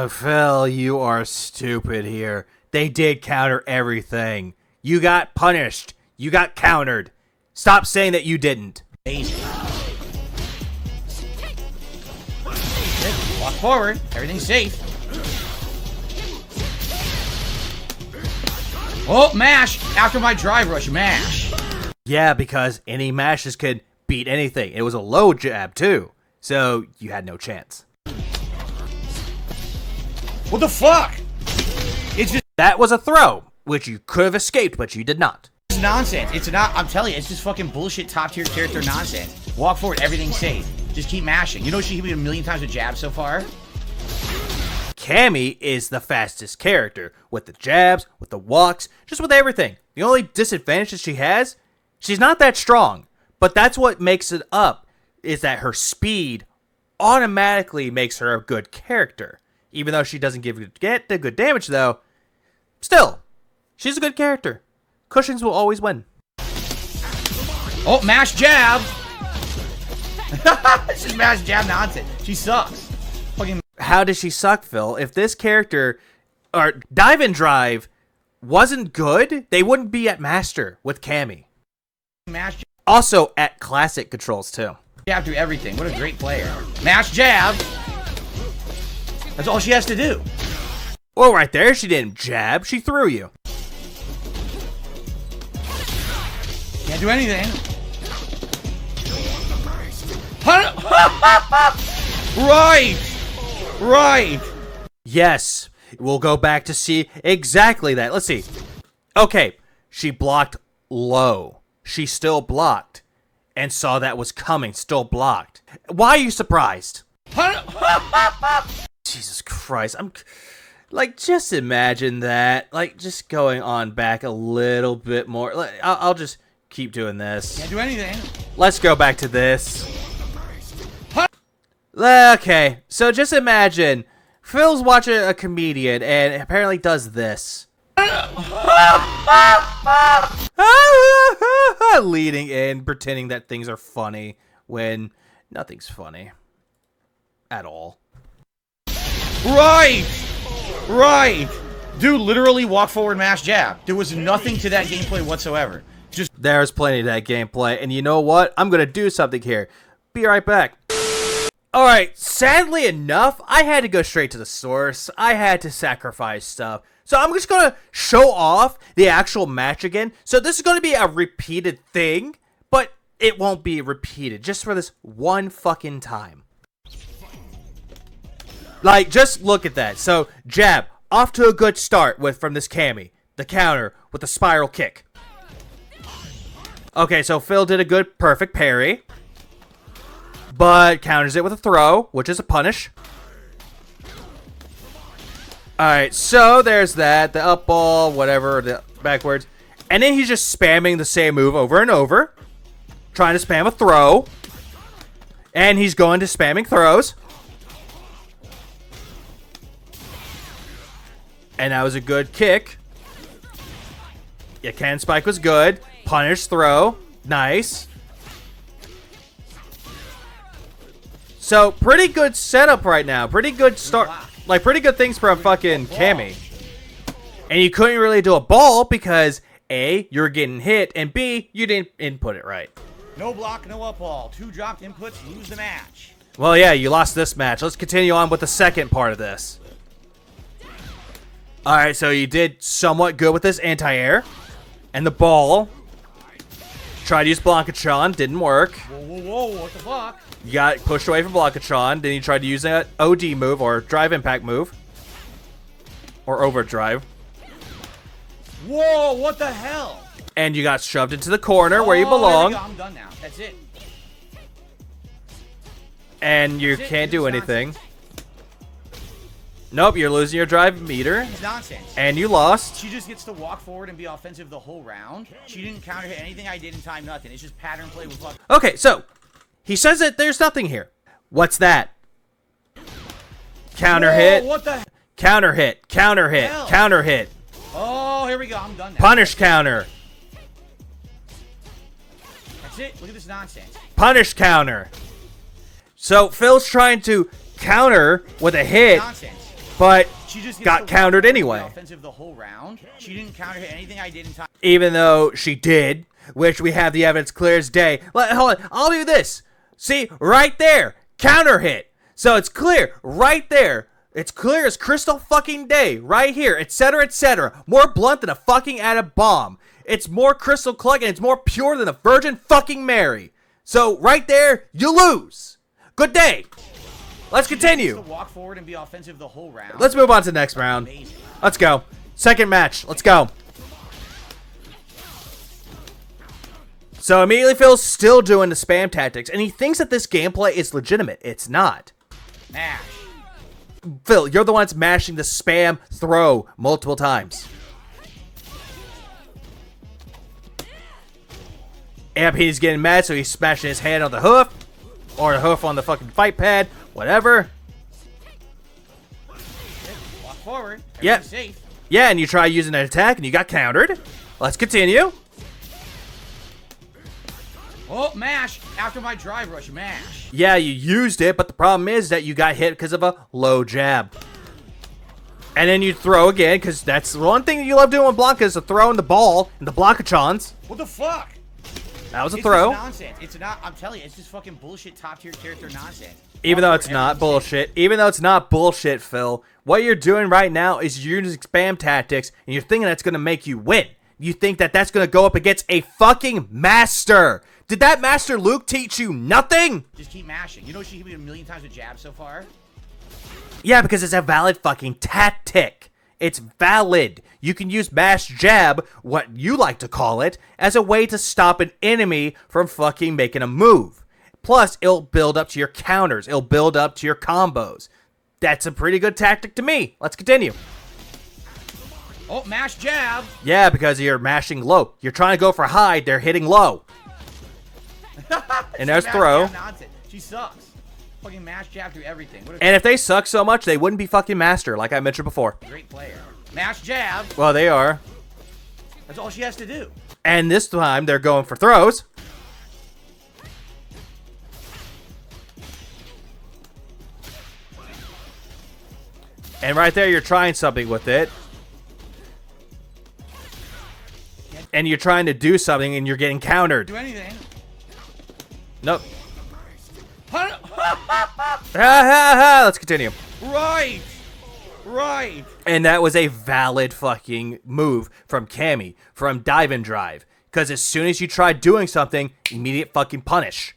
Phil, you are stupid here. They did counter everything. You got punished. You got countered. Stop saying that you didn't. Amazing. Walk forward. Everything's safe. Oh, mash! After my drive rush, mash. Yeah, because any mashes could beat anything. It was a low jab, too. So, you had no chance. What the fuck? It's just That was a throw, which you could have escaped, but you did not. nonsense. It's not, I'm telling you, it's just fucking bullshit top tier character nonsense. Walk forward, everything's safe. Just keep mashing. You know she hit me 1,000,000 times with jabs so far? Cammy is the fastest character, with the jabs, with the walks, just with everything. The only disadvantage that she has, she's not that strong, but that's what makes it up, is that her speed automatically makes her a good character. Even though she doesn't get the good damage, though, still, she's a good character. Cushings will always win. Oh, mash jab! It's just mash jab nonsense. She sucks. Fucking. How does she suck, Phil? If this character, or Dive and Drive, wasn't good, they wouldn't be at Master with Cammy. Mash Also at Classic controls, too. jab through everything. What a great player. Mash jab! That's all she has to do. Well, right there, she didn't jab, she threw you. Can't do anything. Right! Right! Yes, we'll go back to see exactly that. Let's see. Okay, she blocked low. She still blocked. And saw that was coming, still blocked. Why are you surprised? Jesus Christ, I'm... Like, just imagine that. Like, just going on back a little bit more. I'll just keep doing this. Can't do anything. Let's go back to this. Okay, so just imagine Phil's watching a comedian and apparently does this. Leading in, pretending that things are funny when nothing's funny at all. Right! Right! Dude literally walked forward mash jab. There was nothing to that gameplay whatsoever. Just There's plenty of that gameplay, and you know what? I'm gonna do something here. Be right back. Alright, sadly enough, I had to go straight to the source. I had to sacrifice stuff. So I'm just gonna show off the actual match again. So this is gonna be a repeated thing, but it won't be repeated, just for this one fucking time. Like, just look at that. So, jab, off to a good start from this Cammy. The counter with the spiral kick. Okay, so Phil did a good, perfect parry. But counters it with a throw, which is a punish. Alright, so there's that. The up ball, whatever, the backwards. And then he's just spamming the same move over and over. Trying to spam a throw. And he's going to spamming throws. And that was a good kick. Yeah, cannon spike was good. Punish throw. Nice. So, pretty good setup right now. Pretty good start. Like, pretty good things from fucking Cammy. And you couldn't really do a ball because A, you were getting hit, and B, you didn't input it right. No block, no up ball. 2 dropped inputs, lose the match. Well, yeah, you lost this match. Let's continue on with the second part of this. Alright, so you did somewhat good with this anti-air. And the ball. Tried to use Blancachon, didn't work. Whoa, whoa, whoa, what the fuck? You got pushed away from Blancachon, then you tried to use that OD move, or drive impact move. Or overdrive. Whoa, what the hell? And you got shoved into the corner where you belong. I'm done now. That's it. And you can't do anything. Nope, you're losing your drive meter. It's nonsense. And you lost. She just gets to walk forward and be offensive the whole round. She didn't counter hit anything I did in time, nothing. It's just pattern play with luck. Okay, so he says that there's nothing here. What's that? Counter hit. What the? Counter hit. Counter hit. Hell. Counter hit. Oh, here we go. I'm done now. Punish counter. That's it. Look at this nonsense. Punish counter. So Phil's trying to counter with a hit, Nonsense. but She just gets got to countered walk forward and be anyway. offensive the whole round. She didn't counter hit anything I did in time. Even though she did, which we have the evidence clear as day. Hold on, I'll do this. See, right there, counter hit. So it's clear, right there. It's clear as crystal fucking day, right here, etc., etc. More blunt than a fucking atom bomb. It's more crystal clear and it's more pure than a Virgin fucking Mary. So right there, you lose. Good day. Let's continue. To walk forward and be offensive the whole round. Let's move on to the next round. Amazing. Let's go. Second match. Let's go. So immediately Phil's still doing the spam tactics, and he thinks that this gameplay is legitimate. It's not. Mash. Phil, you're the one that's mashing the spam throw multiple times. Yep, he's getting mad, so he's smashing his hand on the hoof. Or the hoof on the fucking fight pad. Whatever. Walk forward. Yep. Everything's safe. Yeah, and you try using an attack, and you got countered. Let's continue. Oh, mash. After my drive rush, mash. Yeah, you used it, but the problem is that you got hit because of a low jab. And then you throw again, because that's the one thing that you love doing with Blanca is to throw in the ball in the Blancachons. What the fuck? That was a It's throw. just nonsense. It's not. I'm telling you, it's just fucking bullshit top tier character nonsense. Even though it's not bullshit. Even though it's not bullshit, Phil. What you're doing right now is you're using spam tactics, and you're thinking that's going to make you win. You think that that's going to go up against a fucking master. Did that Master Luke teach you nothing? Just keep mashing. You know she hit me a million times with jabs so far? Yeah, because it's a valid fucking tactic. It's valid. You can use mash jab, what you like to call it, as a way to stop an enemy from fucking making a move. Plus, it'll build up to your counters. It'll build up to your combos. That's a pretty good tactic to me. Let's continue. Oh, mash jab. Yeah, because you're mashing low. You're trying to go for high, they're hitting low. And there's Mash throw. jab nonsense. She sucks. Fucking mash jab through everything. What a And if they suck so much, they wouldn't be fucking master, like I mentioned before. great player. Mash jab. Well, they are. That's all she has to do. And this time, they're going for throws. And right there, you're trying something with it. And you're trying to do something, and you're getting countered. Do anything. Nope. Ha ha ha! Let's continue. Right. Right. And that was a valid fucking move from Cammy, from Dive and Drive. Because as soon as you try doing something, immediate fucking punish.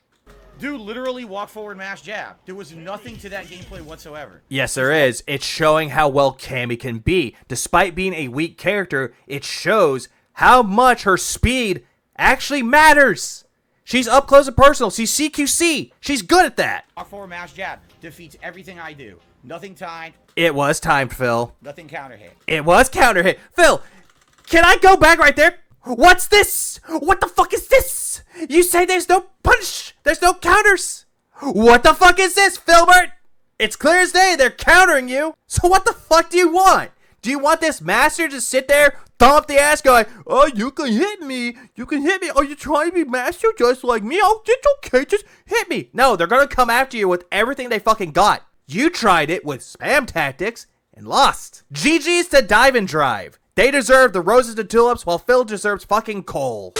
Dude literally walk forward mash jab. There was nothing to that gameplay whatsoever. Yes, there is. It's showing how well Cammy can be. Despite being a weak character, it shows how much her speed actually matters. She's up close and personal. She's CQC. She's good at that. Walk forward mash jab. Defeats everything I do. Nothing timed. It was timed, Phil. Nothing counter hit. It was counter hit. Phil, can I go back right there? What's this? What the fuck is this? You say there's no punch. There's no counters. What the fuck is this, Filbert? It's clear as day they're countering you. So what the fuck do you want? Do you want this master to sit there, thumb up the ass going, oh, you can hit me. You can hit me. Are you trying to be master just like me? Oh, it's okay. Just hit me. No, they're going to come after you with everything they fucking got. You tried it with spam tactics and lost. GG's to Dive and Drive. They deserve the roses and tulips while Phil deserves fucking coal.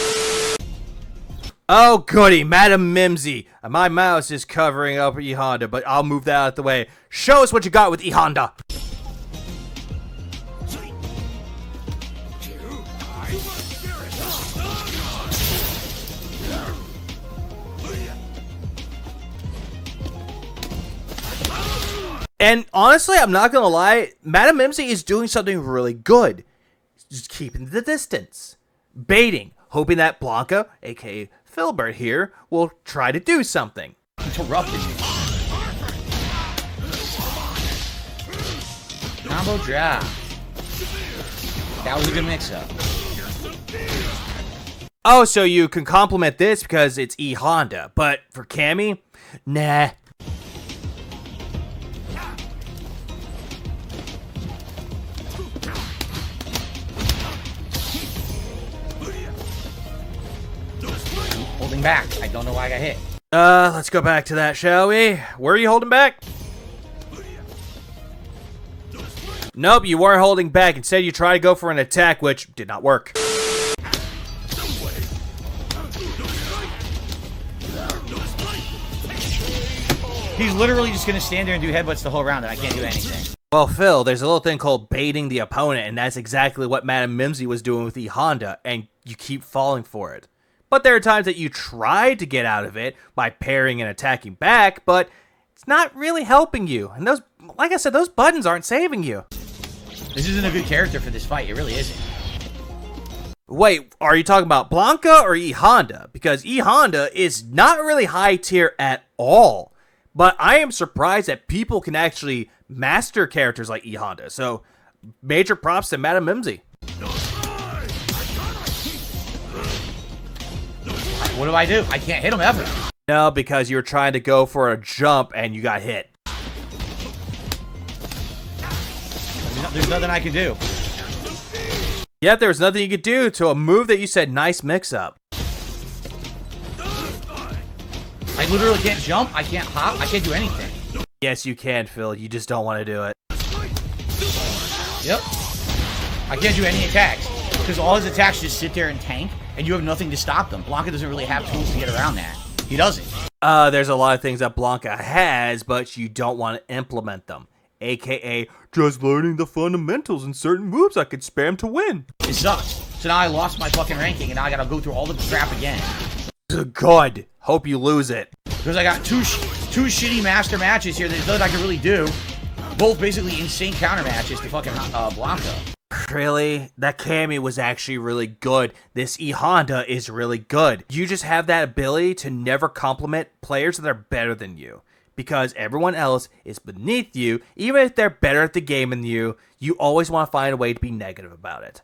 Oh goody, Madam Mimsy. My mouse is covering up E Honda, but I'll move that out of the way. Show us what you got with E Honda. And honestly, I'm not gonna lie, Madam Mimsy is doing something really good. Just keeping the distance. Baiting, hoping that Blanca, aka Filbert here, will try to do something. Interrupted me. Combo drop. That was a good mix-up. Oh, so you can compliment this because it's E Honda, but for Cammy, nah. Holding back. I don't know why I got hit. Let's go back to that, shall we? Were you holding back? Nope, you weren't holding back. Instead, you tried to go for an attack, which did not work. He's literally just gonna stand there and do headbutts the whole round, and I can't do anything. Well, Phil, there's a little thing called baiting the opponent, and that's exactly what Madam Mimsy was doing with E Honda, and you keep falling for it. But there are times that you try to get out of it by parrying and attacking back, but it's not really helping you. And those, like I said, those buttons aren't saving you. This isn't a good character for this fight. It really isn't. Wait, are you talking about Blanca or E Honda? Because E Honda is not really high tier at all. But I am surprised that people can actually master characters like E Honda. So, major props to Madam Mimsy. What do? I can't hit him ever. No, because you were trying to go for a jump and you got hit. There's nothing I can do. Yep, there was nothing you could do to a move that you said nice mix-up. I literally can't jump, I can't hop, I can't do anything. Yes, you can, Phil. You just don't want to do it. Yep. I can't do any attacks. Because all his attacks just sit there and tank, and you have nothing to stop them. Blanca doesn't really have tools to get around that. He doesn't. There's a lot of things that Blanca has, but you don't want to implement them. AKA, just learning the fundamentals and certain moves I could spam to win. It sucks. So now I lost my fucking ranking, and now I gotta go through all the crap again. Good. Hope you lose it. Because I got two shitty master matches here. There's nothing I can really do. Both basically insane counter matches to fucking Blanca. Really? That Cammy was actually really good. This E Honda is really good. You just have that ability to never compliment players that are better than you. Because everyone else is beneath you, even if they're better at the game than you, you always want to find a way to be negative about it.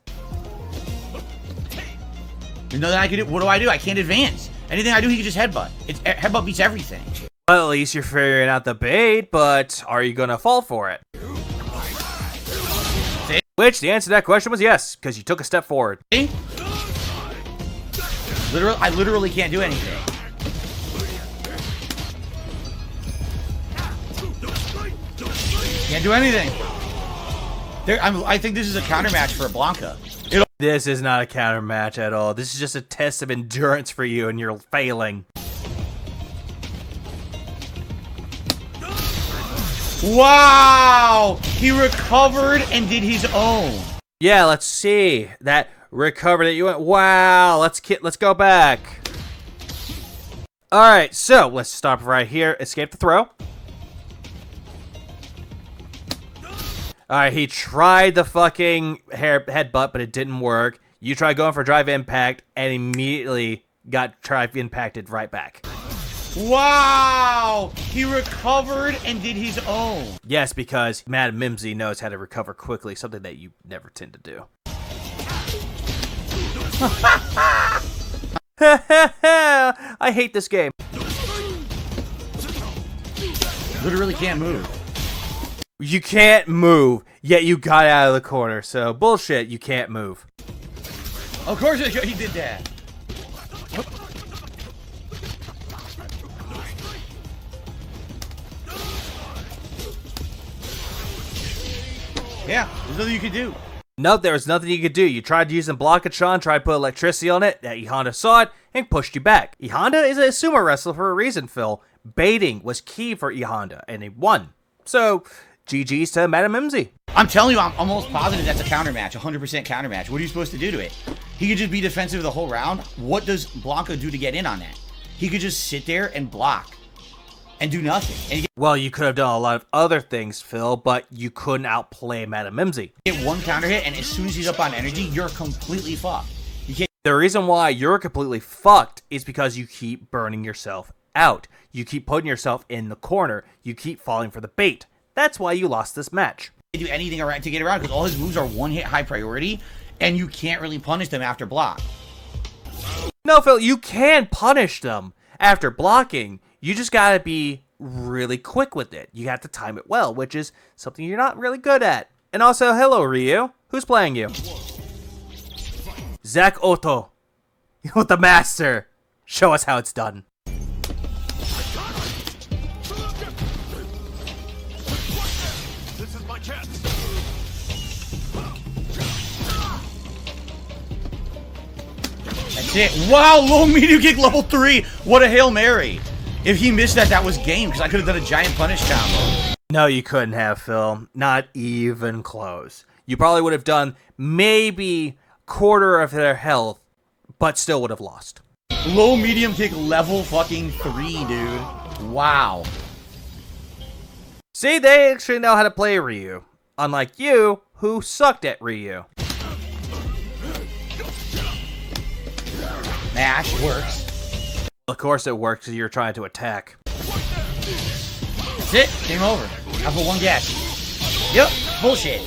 There's nothing I can do. What do? I can't advance. Anything I do, he can just headbutt. Headbutt beats everything. Well, at least you're figuring out the bait, but are you gonna fall for it? Which, the answer to that question was yes, because you took a step forward. See? I literally can't do anything. Can't do anything. I think this is a counter match for Blanca. This is not a counter match at all. This is just a test of endurance for you, and you're failing. Wow! He recovered and did his own. Yeah, let's see. That recovered it. You went, wow, let's go back. Alright, so let's stop right here. Escape the throw. Alright, he tried the fucking headbutt, but it didn't work. You tried going for drive impact and immediately got drive impacted right back. Wow! He recovered and did his own. Yes, because Madam Mimsy knows how to recover quickly, something that you never tend to do. I hate this game. Literally can't move. You can't move, yet you got out of the corner, so bullshit, you can't move. Of course he did that. Yeah, there's nothing you could do. Nope, there was nothing you could do. You tried using Blockatron, tried to put electricity on it, that Honda saw it, and pushed you back. Honda is a sumo wrestler for a reason, Phil. Baiting was key for Honda, and they won. So, GG's to Madam Mimsy. I'm telling you, I'm almost positive that's a counter match, 100% counter match. What are you supposed to do to it? He could just be defensive the whole round. What does Blanca do to get in on that? He could just sit there and block and do nothing. And Well, you could have done a lot of other things, Phil, but you couldn't outplay Madam Mimsy. get one counter hit, and as soon as he's up on energy, you're completely fucked. You can't. The reason why you're completely fucked is because you keep burning yourself out. You keep putting yourself in the corner. You keep falling for the bait. That's why you lost this match. Do anything around to get around because all his moves are one hit high priority, and you can't really punish them after block. No, Phil, you can punish them after blocking. You just gotta be really quick with it. You have to time it well, which is something you're not really good at. And also, hello, Ryu. Who's playing you? Zach Otto. With the master. Show us how it's done. This is my chance. That's it. Wow, low medium kick level 3. What a Hail Mary. If he missed that, that was game because I could have done a giant punish combo. No, you couldn't have, Phil. Not even close. You probably would have done maybe quarter of their health, but still would have lost. Low medium kick level fucking 3, dude. Wow. See, they actually know how to play Ryu. Unlike you, who sucked at Ryu. Mash works. Of course it works because you're trying to attack. That's it. Game over. I put one gas. Yep. Bullshit.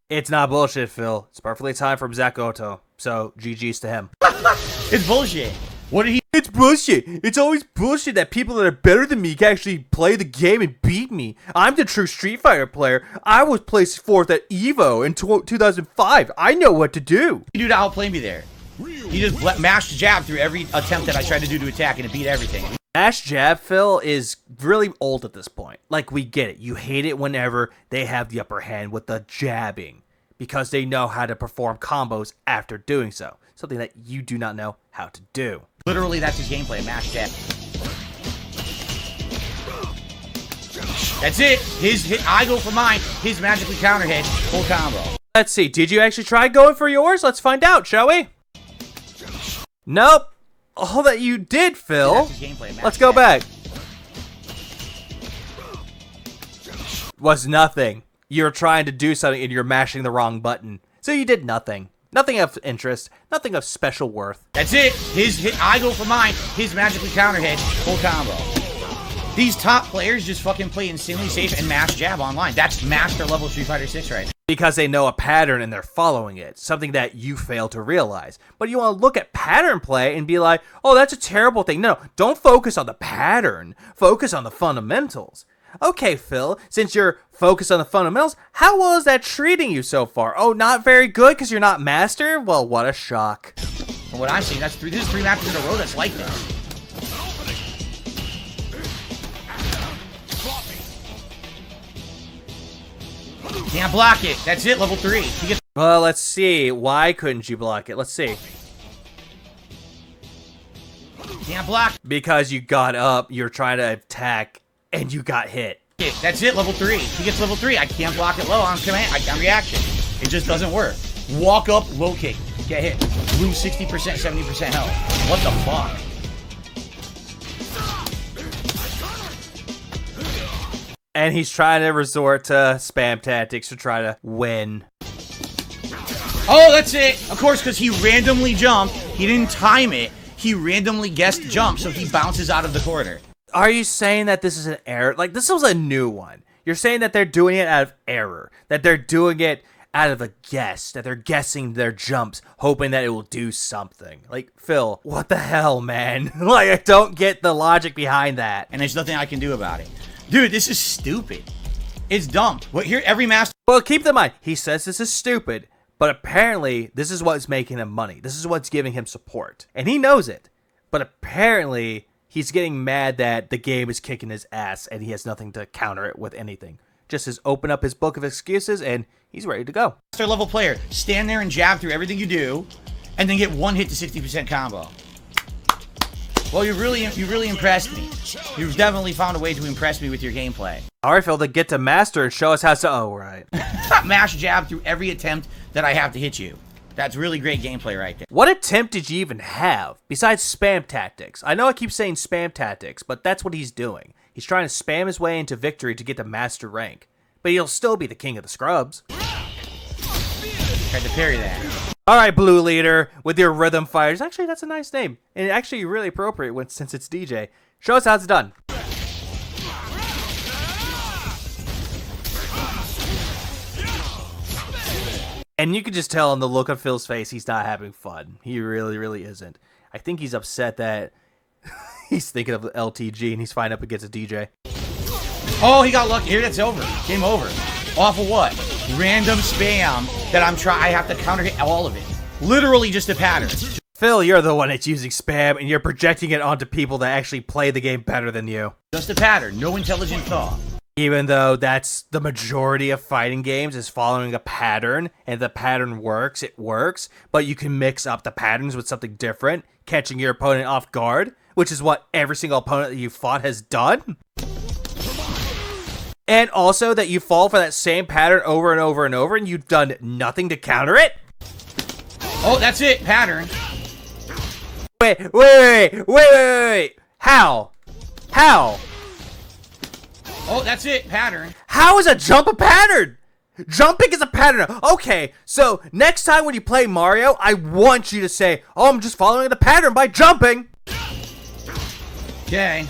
It's not bullshit, Phil. It's perfectly timed from Zach Otto. So, GG's to him. It's bullshit. What did he? It's bullshit. It's always bullshit that people that are better than me can actually play the game and beat me. I'm the true Street Fighter player. I was placed 4th at EVO in 2005. I know what to do. do to outplay me there? He just mashed jab through every attempt that I tried to do to attack, and it beat everything. Mash jab, Phil, is really old at this point. Like, we get it. You hate it whenever they have the upper hand with the jabbing, because they know how to perform combos after doing so. Something that you do not know how to do. Literally, that's his gameplay, mash jab. That's it. His hit, I go for mine. His magically counter hit, full combo. Let's see. Did you actually try going for yours? Let's find out, shall we? Nope. All that you did, Phil. That's his gameplay, mash Let's go jab. back. Was nothing. You're trying to do something and you're mashing the wrong button. So you did nothing. Nothing of interest. Nothing of special worth. That's it. His hit, I go for mine. His magically counter hit, full combo. These top players just fucking play insanely safe and mash jab online. That's master level Street Fighter 6 right now. Because they know a pattern and they're following it. Something that you fail to realize. But you want to look at pattern play and be like, oh, that's a terrible thing. No, don't focus on the pattern. Focus on the fundamentals. Okay, Phil, since you're focused on the fundamentals, how well is that treating you so far? Oh, not very good because you're not master? Well, what a shock. From what I'm seeing, this is 3 matches in a row that's like this. Can't block it. That's it, level 3. He gets Well, let's see. Why couldn't you block it? Let's see. can't block Because you got up, you're trying to attack, and you got hit. it. That's it, level 3. He gets level 3. I can't block it low on command. On reaction. It just doesn't work. Walk up, low kick. Get hit. Lose 60%, 70% health. What the fuck? And he's trying to resort to spam tactics to try to win. Oh, that's it. Of course, because he randomly jumped. He didn't time it. He randomly guessed jump, so he bounces out of the corner. Are you saying that this is an error? Like, this was a new one. You're saying that they're doing it out of error. That they're doing it out of a guess. That they're guessing their jumps, hoping that it will do something. Like, Phil, what the hell, man? Like, I don't get the logic behind that. And there's nothing I can do about it. Dude, this is stupid. It's dumb. What here? Every master. Well, keep in mind, he says this is stupid, but apparently this is what's making him money. This is what's giving him support. And he knows it. But apparently he's getting mad that the game is kicking his ass and he has nothing to counter it with anything. Just open up his book of excuses and he's ready to go. Master level player. Stand there and jab through everything you do, and then get one hit to 60% combo. Well, you really impressed me. You've definitely found a way to impress me with your gameplay. All right, Phil, then get to master and show us how to. Oh, right. Mash jab through every attempt that I have to hit you. That's really great gameplay right there. What attempt did you even have besides spam tactics? I know I keep saying spam tactics, but that's what he's doing. He's trying to spam his way into victory to get to master rank. But he'll still be the king of the scrubs. Tried to parry that. All right, Blue Leader, with your rhythm fighters. Actually, that's a nice name. And actually really appropriate since it's DJ. Show us how it's done. And you can just tell on the look on Phil's face, he's not having fun. He really, really isn't. I think he's upset that he's thinking of LTG and he's fine up against a DJ. Oh, he got lucky. Here, that's over. Game over. Off of what? Random spam that I have to counter hit all of it. Literally just a pattern. Phil, you're the one that's using spam and you're projecting it onto people that actually play the game better than you. Just a pattern. No intelligent thought. Even though that's the majority of fighting games is following a pattern, and if the pattern works, it works, but you can mix up the patterns with something different, catching your opponent off guard, which is what every single opponent that you fought has done. And also that you fall for that same pattern over and over and over, and you've done nothing to counter it. Oh, that's it. Pattern. Wait. How? Oh, that's it. Pattern. How is a jump a pattern? Jumping is a pattern. Okay, so next time when you play Mario, I want you to say, oh, I'm just following the pattern by jumping. Okay.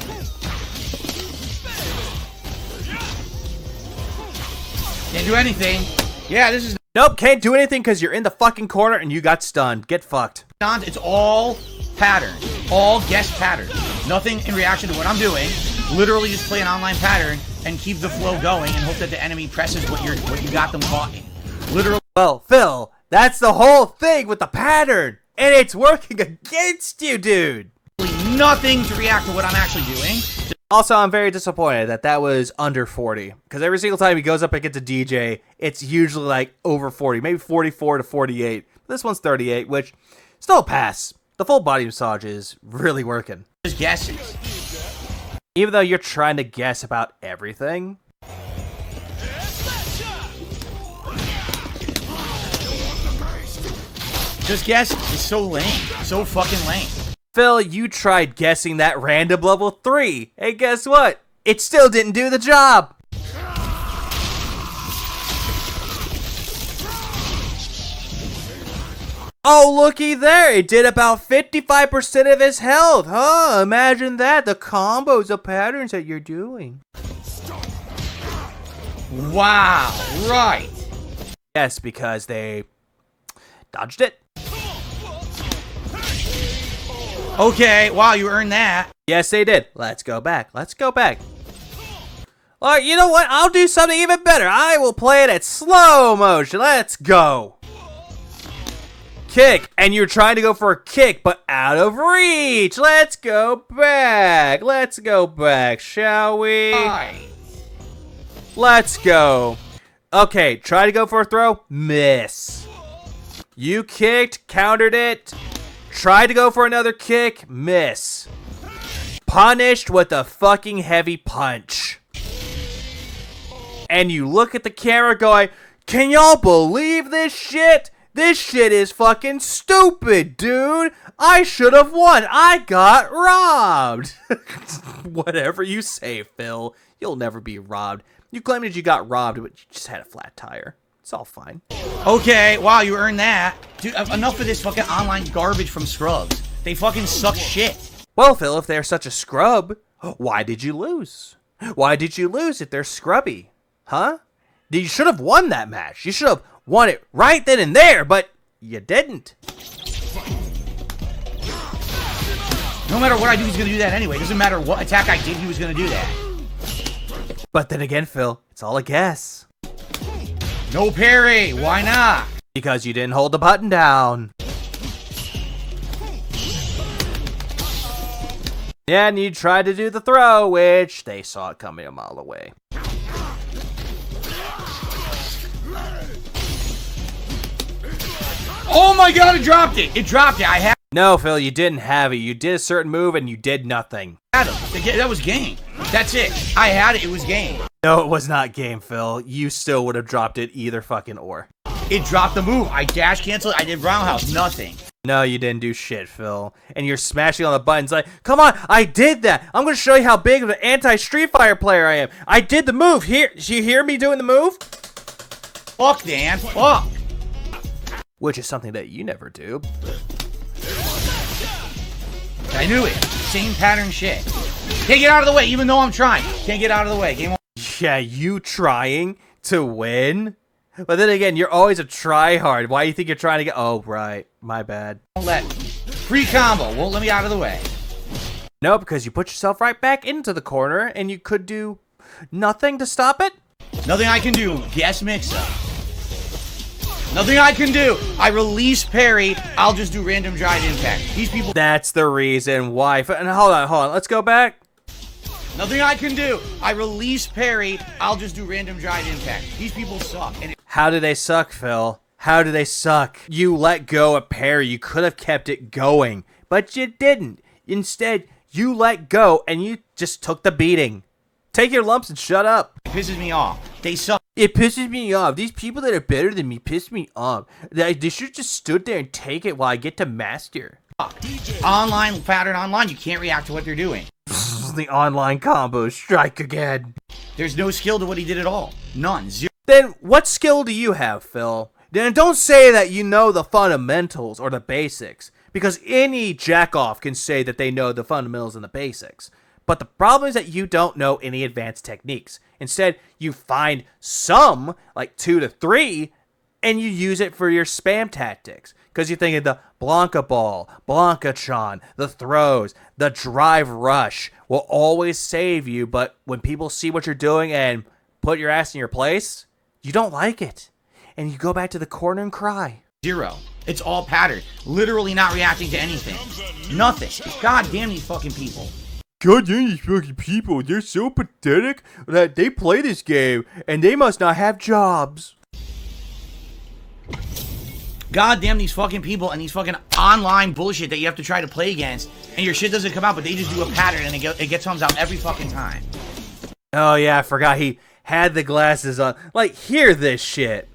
Can't do anything. Yeah, this is... Nope, can't do anything because you're in the fucking corner and you got stunned. Get fucked. It's all pattern. All guess pattern. Nothing in reaction to what I'm doing. Literally just play an online pattern and keep the flow going and hope that the enemy presses what you got them caught in. Literally. Well, Phil, that's the whole thing with the pattern. And it's working against you, dude. Nothing to react to what I'm actually doing. Also, I'm very disappointed that was under 40. Because every single time he goes up against a DJ, it's usually like over 40. Maybe 44 to 48. This one's 38, which still a pass. The full body massage is really working. Just guesses. Even though you're trying to guess about everything. Just guess is so lame. So fucking lame. Phil, you tried guessing that random level 3. And guess what? It still didn't do the job. Oh, looky there. It did about 55% of his health. Huh? Imagine that. The combos of patterns that you're doing. Wow. Right. Yes, because they dodged it. Okay. Wow, you earned that. Yes, they did. Let's go back. Let's go back. All right, you know what? I'll do something even better. I will play it at slow motion. Let's go. Kick, and you're trying to go for a kick, but out of reach. Let's go back. Let's go back, shall we? Right. Let's go. Okay, try to go for a throw. Miss. You kicked, countered it. Tried to go for another kick. Miss. Punished with a fucking heavy punch. And you look at the camera going, can y'all believe this shit? This shit is fucking stupid, dude. I should have won. I got robbed. Whatever you say, Phil. You'll never be robbed. You claimed that you got robbed, but you just had a flat tire. It's all fine. Okay, wow, you earned that. Dude, enough of this fucking online garbage from scrubs. They fucking suck shit. Well, Phil, if they're such a scrub, why did you lose? Why did you lose if they're scrubby? Huh? You should have won that match. You should have won it right then and there, but you didn't. No matter what I do, he's going to do that anyway. It doesn't matter what attack I did, he was going to do that. But then again, Phil, it's all a guess. No parry. Why not? Because you didn't hold the button down. And you tried to do the throw, which they saw it coming a mile away. Oh my god, it dropped it. It dropped it. I had No, Phil, you didn't have it. You did a certain move and you did nothing. it. That was game. That's it. I had it. It was game. No, it was not game, Phil. You still would have dropped it either fucking or. It dropped the move. I dash canceled. I did roundhouse. Nothing. No, you didn't do shit, Phil. And you're smashing on the buttons like, come on, I did that. I'm going to show you how big of an anti-Street Fighter player I am. I did the move. Here, do you hear me doing the move? Fuck, Dan. Fuck. Which is something that you never do. I knew it. Same pattern shit. Can't get out of the way, even though I'm trying. Can't get out of the way. Game on. Yeah, you trying to win? But then again, you're always a tryhard. Why do you think you're trying to get... Oh, right. My bad. Won't let me. Free combo. Won't let me out of the way. No, because you put yourself right back into the corner, and you could do nothing to stop it? Nothing I can do. Guess mix-up. Nothing I can do. I release parry. I'll just do random drive impact. These people... That's the reason why... And hold on. Let's go back. Nothing I can do. I release parry. I'll just do random drive impact. These people suck. And How do they suck, Phil? How do they suck? You let go a parry. You could have kept it going, but you didn't. Instead, you let go and you just took the beating. Take your lumps and shut up. it pisses me off. They suck. It pisses me off. These people that are better than me piss me off. They should have just stood there and take it while I get to master. Online, pattern online, you can't react to what they're doing. The online combo strike again. There's no skill to what he did at all. None. Zero. Then what skill do you have, Phil? Then don't say that you know the fundamentals or the basics, because any jackoff can say that they know the fundamentals and the basics. But the problem is that you don't know any advanced techniques. Instead, you find some, like 2 to 3, and you use it for your spam tactics. Because you're thinking the Blanca Ball, Blanca Chan, the throws, the drive rush will always save you. But when people see what you're doing and put your ass in your place, you don't like it. And you go back to the corner and cry. Zero. It's all pattern. Literally not reacting to anything. Nothing. God damn these fucking people. God damn these fucking people, they're so pathetic that they play this game and they must not have jobs. God damn these fucking people and these fucking online bullshit that you have to try to play against, and your shit doesn't come out, but they just do a pattern and it gets thumbs out every fucking time. Oh yeah, I forgot he had the glasses on. Like, hear this shit.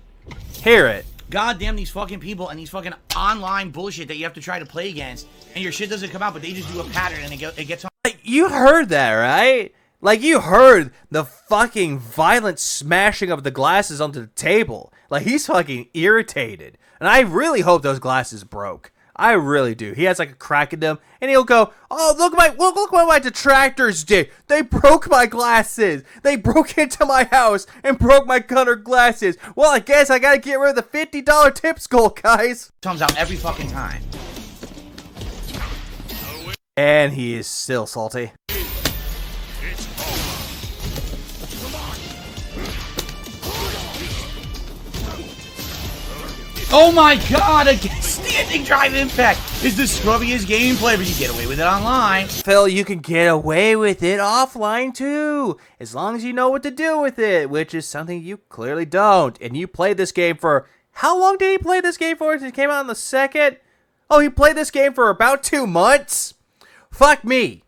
Hear it. God damn these fucking people and these fucking online bullshit that you have to try to play against, and your shit doesn't come out, but they just do a pattern and it gets thumbs out. Like, you heard that, right? Like, you heard the fucking violent smashing of the glasses onto the table. Like, he's fucking irritated. And I really hope those glasses broke. I really do. He has like a crack in them, and he'll go, "Oh, look what my detractors did. They broke my glasses. They broke into my house and broke my colored glasses. Well, I guess I gotta get rid of the $50 tip skull, guys." Thumbs out every fucking time. And he is still salty. Oh my god, a standing drive impact is the scrubbiest gameplay, but you get away with it online. Phil, you can get away with it offline too, as long as you know what to do with it, which is something you clearly don't. And you played this game for, how long did he play this game for? It came out on the 2nd? Oh, he played this game for about 2 months? Fuck me.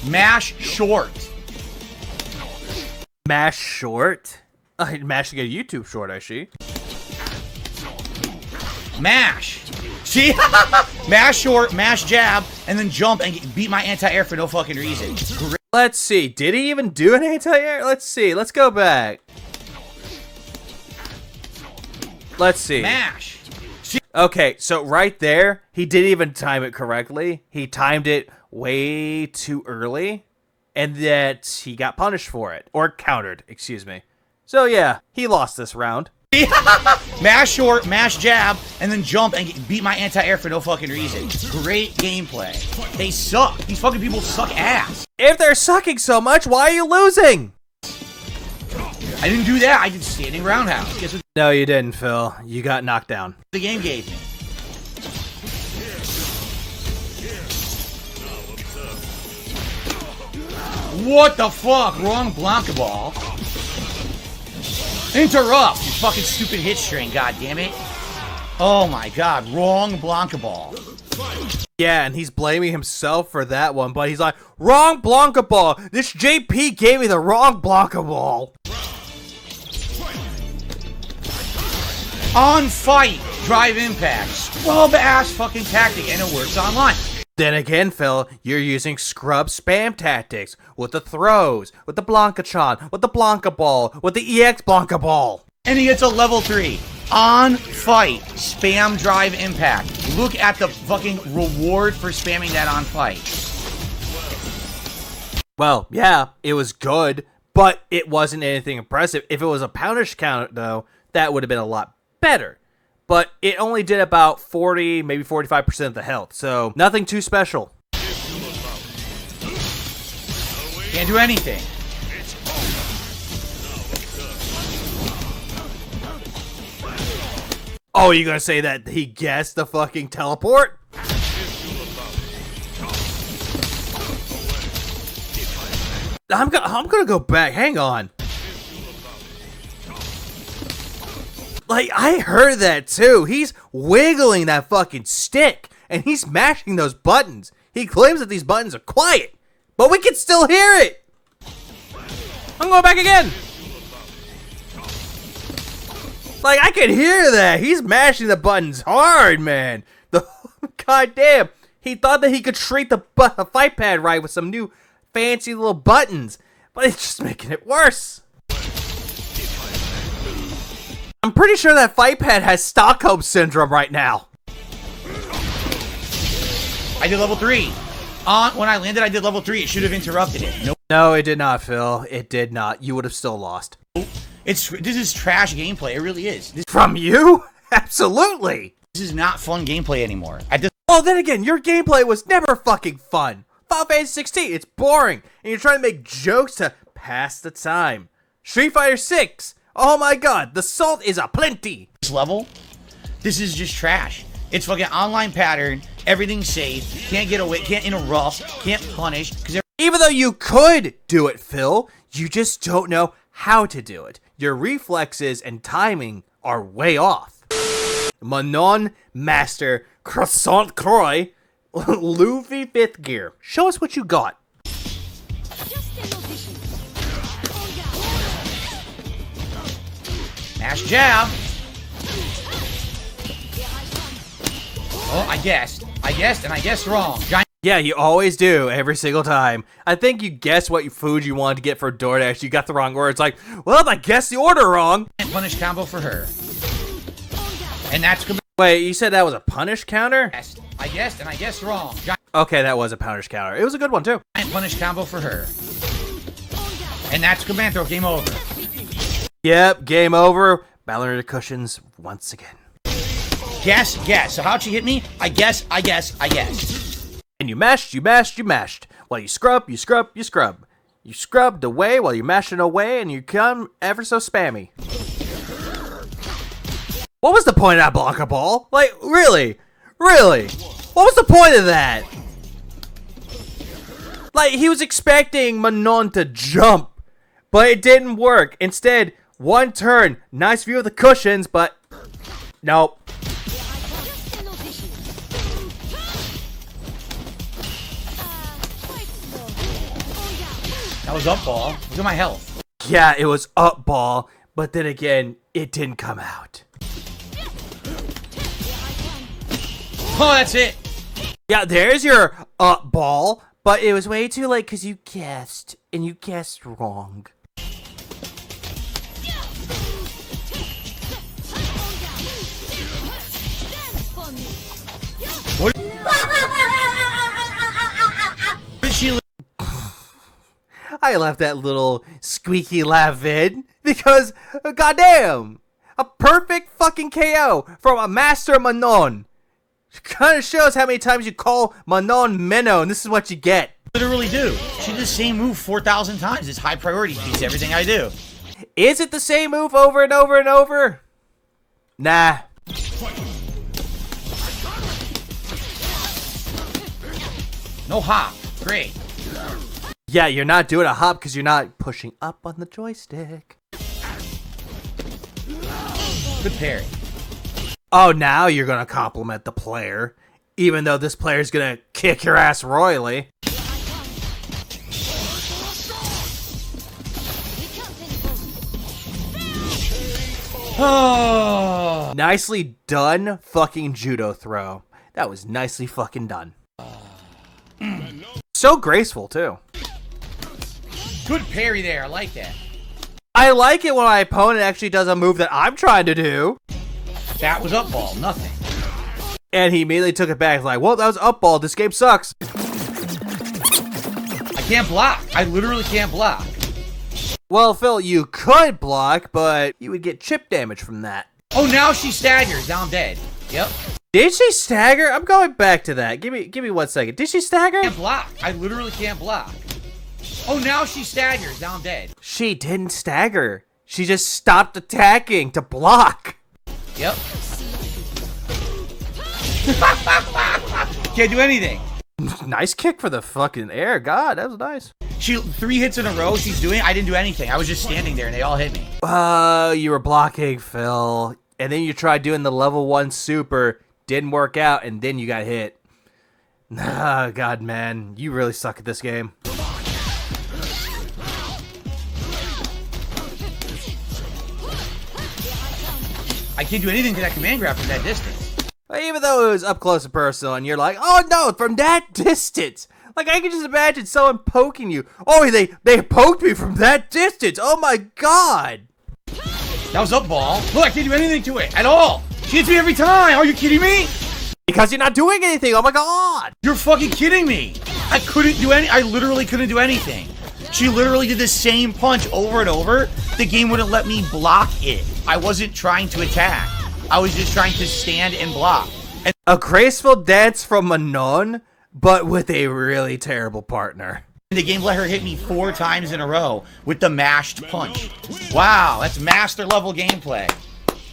Mash short. Mash short? Mash to get a YouTube short, I see. Mash. See? Mash short, mash jab, and then jump and beat my anti-air for no fucking reason. Let's see. Did he even do an anti-air? Let's see. Let's go back. Let's see. Mash. Okay, so right there, he didn't even time it correctly. He timed it way too early, and that he got punished for it. Or countered, excuse me. So yeah, he lost this round. Mash short, mash jab, and then jump and beat my anti-air for no fucking reason. Great gameplay. They suck. These fucking people suck ass. If they're sucking so much, why are you losing? I didn't do that. I did standing roundhouse. Guess what No, you didn't, Phil. You got knocked down. the game gave me? What the fuck? Wrong Blanca ball. Interrupt, you fucking stupid hit string, god damn it. Oh my god, wrong Blanca ball. Yeah, and he's blaming himself for that one, but he's like, wrong Blanca ball. This JP gave me the wrong Blanca ball. On fight, drive impact, scrub ass fucking tactic, and it works online. Then again, Phil, you're using scrub spam tactics with the throws, with the Blanca-chan, with the Blanca ball, with the EX Blanca ball. And he gets a level 3. On fight, spam drive impact. Look at the fucking reward for spamming that on fight. Well, yeah, it was good, but it wasn't anything impressive. If it was a punish count, though, that would have been a lot better. But it only did about 40, maybe 45% of the health, so nothing too special. Can't do anything. Oh, you gonna say that he guessed the fucking teleport? I'm gonna go back. Hang on. Like, I heard that too. He's wiggling that fucking stick, and he's mashing those buttons. He claims that these buttons are quiet, but we can still hear it. I'm going back again. Like, I can hear that. He's mashing the buttons hard, man. Goddamn. He thought that he could treat the fight pad right with some new fancy little buttons, but it's just making it worse. I'm pretty sure that fight pad has Stockholm Syndrome right now. I did level 3. When I landed, I did level 3. It should have interrupted it. Nope. No, it did not, Phil. It did not. You would have still lost. This is trash gameplay. It really is. From you? Absolutely. This is not fun gameplay anymore. Well, then again, your gameplay was never fucking fun. Final Fantasy 16, it's boring, and you're trying to make jokes to pass the time. Street Fighter 6, oh my god, the salt is aplenty. This level, this is just trash. It's fucking online pattern. Everything's safe. Can't get away. Can't interrupt. Can't punish. Even though you could do it, Phil, you just don't know how to do it. Your reflexes and timing are way off. Manon Master Croissant Croy, Luffy 5th Gear. Show us what you got. Mash jab. Oh, I guessed, and I guessed wrong. Yeah, you always do, every single time. I think you guessed what food you wanted to get for DoorDash. You got the wrong order. It's like, well, I guessed the order wrong. Punish combo for her. And that's... Wait, you said that was a punish counter? I guessed, and I guessed wrong. Okay, that was a punish counter. It was a good one, too. Punish combo for her. And that's command throw. Game over. Yep, game over. Ballerina to cushions once again. Guess. So how'd she hit me? I guess. And you mashed. While you scrub. You scrubbed away while you're mashing away, and you come ever so spammy. What was the point of that Blanca ball? Like, really? What was the point of that? Like, he was expecting Manon to jump, but it didn't work. Instead, one turn, nice view of the cushions, but nope. That was up ball. Look at my health. Yeah, it was up ball, but then again, it didn't come out. Oh, that's it. Yeah, there's your up ball, but it was way too late because you guessed, and you guessed wrong. What did she... I left that little squeaky laugh in because, goddamn, a perfect fucking KO from a Master Manon. Kind of shows how many times you call Manon Minnow, and this is what you get. Literally do. She did the same move 4,000 times. It's high priority. Beats everything I do. Is it the same move over and over and over? Nah. No hop. Great. Yeah, you're not doing a hop because you're not pushing up on the joystick. Good parry. Oh, now you're gonna compliment the player, even though this player's gonna kick your ass royally. Oh. Nicely done fucking judo throw. That was nicely fucking done. So graceful, too. Good parry there. I like that. I like it when my opponent actually does a move that I'm trying to do. That was up ball. Nothing. And he immediately took it back. Like, well, that was up ball. This game sucks. I can't block. I literally can't block. Well, Phil, you could block, but you would get chip damage from that. Oh, now she staggers. Now I'm dead. Yep. Did she stagger? I'm going back to that. Give me 1 second. Did she stagger? Can't block. I literally can't block. Oh, now she staggers. Now I'm dead. She didn't stagger. She just stopped attacking to block. Yep. Can't do anything. Nice kick for the fucking air. God, that was nice. She 3 hits in a row. She's doing. I didn't do anything. I was just standing there, and they all hit me. You were blocking, Phil. And then you tried doing the level 1 super. Didn't work out, and then you got hit. Ah, God, man. You really suck at this game. I can't do anything to that command grab from that distance. Even though it was up close and personal, and you're like, oh no, from that distance. Like, I can just imagine someone poking you. Oh, they poked me from that distance. Oh my God. That was up ball. Look, I can't do anything to it at all. She hits me every time. Are you kidding me? Because you're not doing anything. Oh my God. You're fucking kidding me. I literally couldn't do anything. She literally did the same punch over and over. The game wouldn't let me block it. I wasn't trying to attack. I was just trying to stand and block. And a graceful dance from Manon, but with a really terrible partner. the game let her hit me 4 times in a row with the mashed punch. Wow, that's master level gameplay.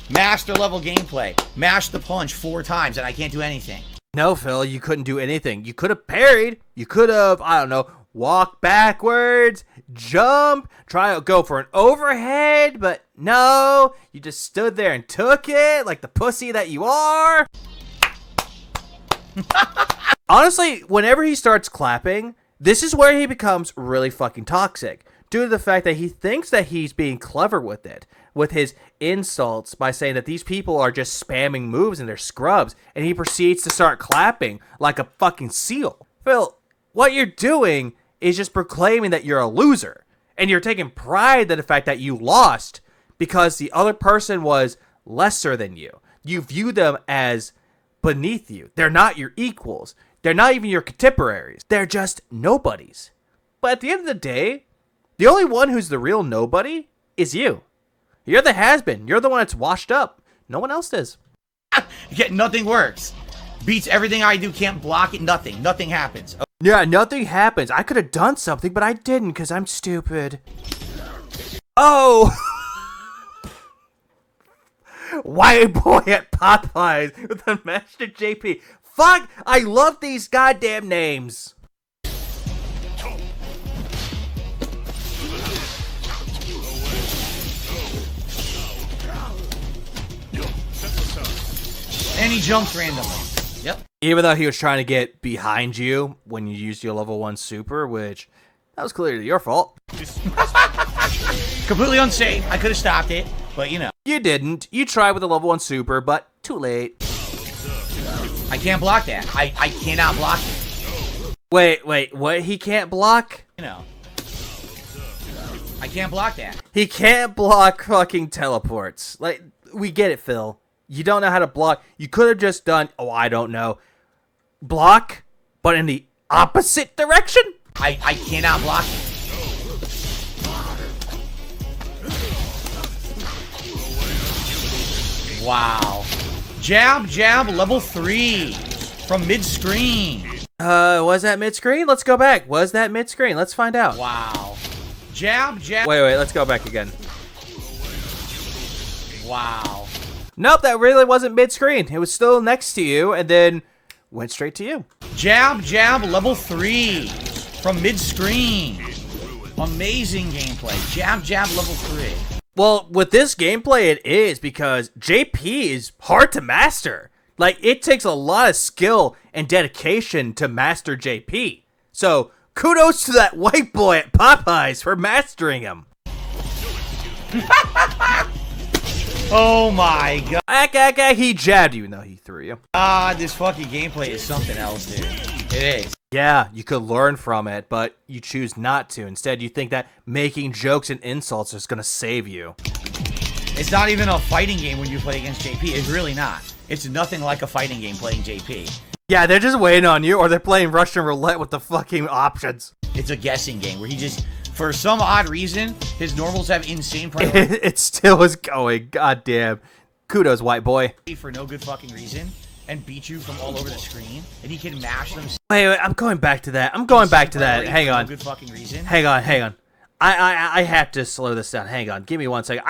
Master level gameplay. Mash the punch 4 times and I can't do anything. No, Phil, you couldn't do anything. You could have parried. You could have, I don't know, walk backwards, jump, try to go for an overhead, but no, you just stood there and took it like the pussy that you are. Honestly, whenever he starts clapping, this is where he becomes really fucking toxic, due to the fact that he thinks that he's being clever with it, with his insults, by saying that these people are just spamming moves and they're scrubs, and he proceeds to start clapping like a fucking seal. Phil, what you're doing is just proclaiming that you're a loser, and you're taking pride in the fact that you lost because the other person was lesser than you. You view them as beneath you. They're not your equals. They're not even your contemporaries. They're just nobodies. But at the end of the day, the only one who's the real nobody is you. You're the has-been. You're the one that's washed up. No one else is. Yet nothing works. Beats everything I do, can't block it, nothing. Nothing happens. Yeah, nothing happens. I could have done something, but I didn't because I'm stupid. Oh! White boy at Popeyes with the Master JP. Fuck! I love these goddamn names. And he jumps randomly. Yep. Even though he was trying to get behind you when you used your level 1 super, which that was clearly your fault. Completely unsafe. I could have stopped it, but you know. You didn't. You tried with the level 1 super, but too late. I can't block that. I cannot block it. Wait, what? He can't block? You know. I can't block that. He can't block fucking teleports. Like, we get it, Phil. You don't know how to block. You could have just done, oh, I don't know, block, but in the opposite direction? I cannot block it. Wow. Jab, jab, level 3 from mid-screen. Was that mid-screen? Let's go back. Was that mid-screen? Let's find out. Wow. Jab, jab. Wait, let's go back again. Wow. Nope, that really wasn't mid-screen. It was still next to you, and then went straight to you. Jab, jab, level 3 from mid-screen. Amazing gameplay. Jab, jab, level 3. Well, with this gameplay, it is because JP is hard to master. Like, it takes a lot of skill and dedication to master JP. So, kudos to that white boy at Popeyes for mastering him. Oh my god. He jabbed you, even though he threw you. This fucking gameplay is something else, dude. It is. Yeah, you could learn from it, but you choose not to. Instead, you think that making jokes and insults is gonna save you. It's not even a fighting game when you play against JP. It's really not. It's nothing like a fighting game playing JP. Yeah, they're just waiting on you, or they're playing Russian roulette with the fucking options. It's a guessing game where he just, for some odd reason, his normals have insane priority. It still is going. God damn. Kudos, white boy. For no good fucking reason, and beat you from all over the screen, and he can mash them. Wait, I'm going back to that. Hang on. No good fucking reason. Hang on. I have to slow this down. Hang on. Give me 1 second.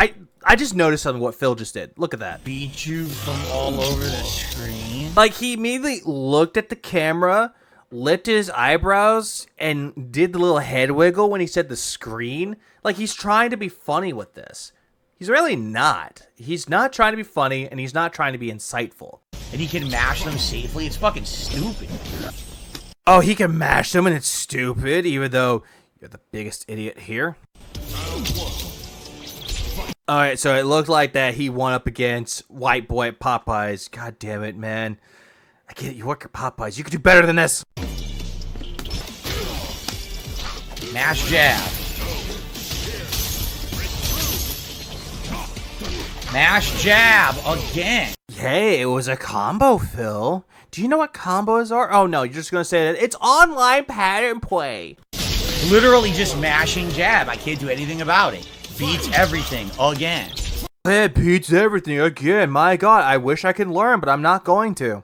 I just noticed something what Phil just did. Look at that. Beat you from all over the screen. Like, he immediately looked at the camera, lifted his eyebrows, and did the little head wiggle when he said the screen. Like, he's trying to be funny with this. He's really not. He's not trying to be funny, and he's not trying to be insightful. And he can mash them safely. It's fucking stupid. Oh, he can mash them, and it's stupid, even though you're the biggest idiot here. Alright, so it looked like that he won up against white boy at Popeyes. God damn it, man. I get it, you work at Popeyes. You could do better than this. Mash jab. Mash jab again. Hey, it was a combo, Phil. Do you know what combos are? Oh, no, you're just going to say that it's online pattern play. Literally just mashing jab. I can't do anything about it. Beats everything again. It beats everything again. My God, I wish I could learn, but I'm not going to.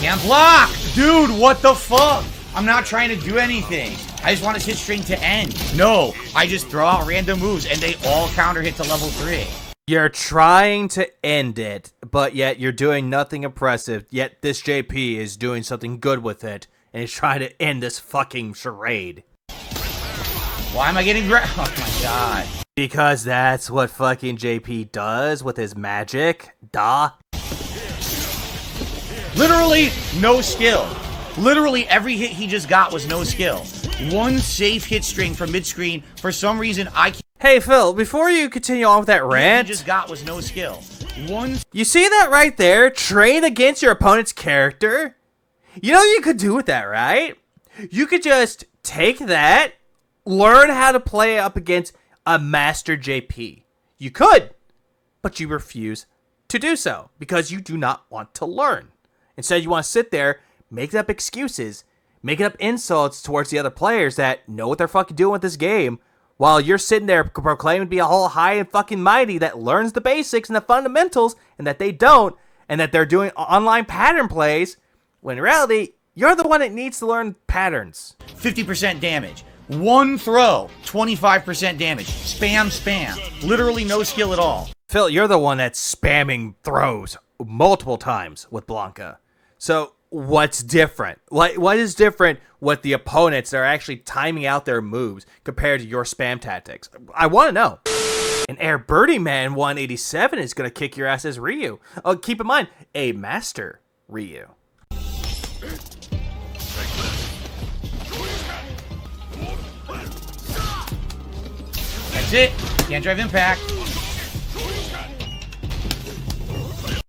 Can't block! Dude, what the fuck? I'm not trying to do anything. I just want his hit string to end. No, I just throw out random moves and they all counter hit to level 3. You're trying to end it, but yet you're doing nothing impressive. Yet this JP is doing something good with it, and he's trying to end this fucking charade. Why am I getting oh my god. Because that's what fucking JP does with his magic. Duh. Literally no skill. Literally every hit he just got was no skill. One safe hit string from mid-screen. For some reason, I can't. Hey, Phil, before you continue on with that rant, he just got was no skill. You see that right there? Train against your opponent's character? You know what you could do with that, right? You could just take that, learn how to play up against a master JP. You could, but you refuse to do so because you do not want to learn. Instead, you want to sit there, make up excuses, making up insults towards the other players that know what they're fucking doing with this game, while you're sitting there proclaiming to be a whole high and fucking mighty that learns the basics and the fundamentals, and that they don't, and that they're doing online pattern plays, when in reality, you're the one that needs to learn patterns. 50% damage. One throw, 25% damage. Spam, spam. Literally no skill at all. Phil, you're the one that's spamming throws multiple times with Blanca. So, what's different? What is different with the opponents that are actually timing out their moves compared to your spam tactics? I want to know. And Air Birdie Man 187 is going to kick your ass as Ryu. Oh, keep in mind, a master Ryu. That's it. Can't drive impact.